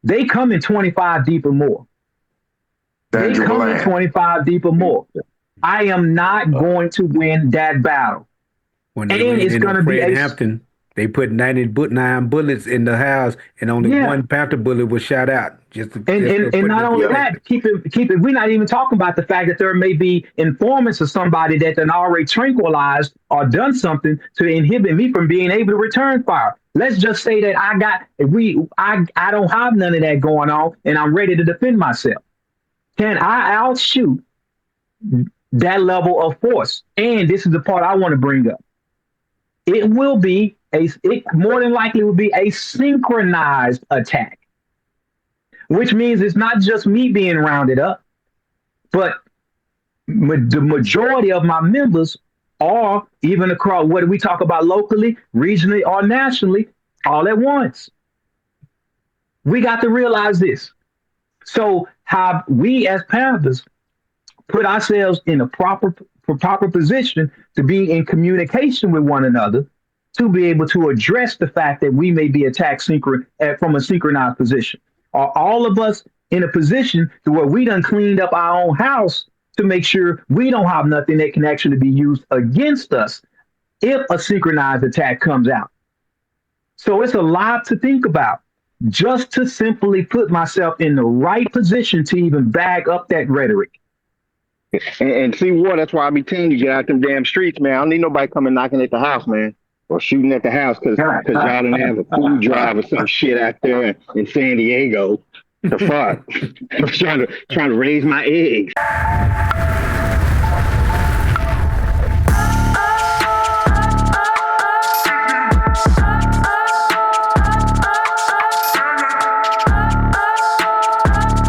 They come in 25 deep or more. They come in 25 deep or more. I am not going to win that battle. When they and it's going to be Hampton, they put 99 bullets in the house, and only one Panther bullet was shot out. And not only that, keep it. We're not even talking about the fact that there may be informants of somebody that then already tranquilized or done something to inhibit me from being able to return fire. Let's just say that I don't have none of that going on, and I'm ready to defend myself. Can I outshoot that level of force? And this is the part I want to bring up. it will be it more than likely will be a synchronized attack, which means it's not just me being rounded up, but the majority of my members are even across, whether we talk about locally, regionally, or nationally, all at once. We got to realize this. So how we as Panthers put ourselves in a proper position to be in communication with one another, to be able to address the fact that we may be attacked from a synchronized position. Are all of us in a position to where we done cleaned up our own house to make sure we don't have nothing that can actually be used against us if a synchronized attack comes out? So it's a lot to think about, just to simply put myself in the right position to even back up that rhetoric. And see, War, that's why I be telling you, get out them damn streets, man. I don't need nobody coming knocking at the house, man, or shooting at the house because y'all didn't have a food drive or some shit out there in San Diego. The fuck? I'm trying to raise my eggs.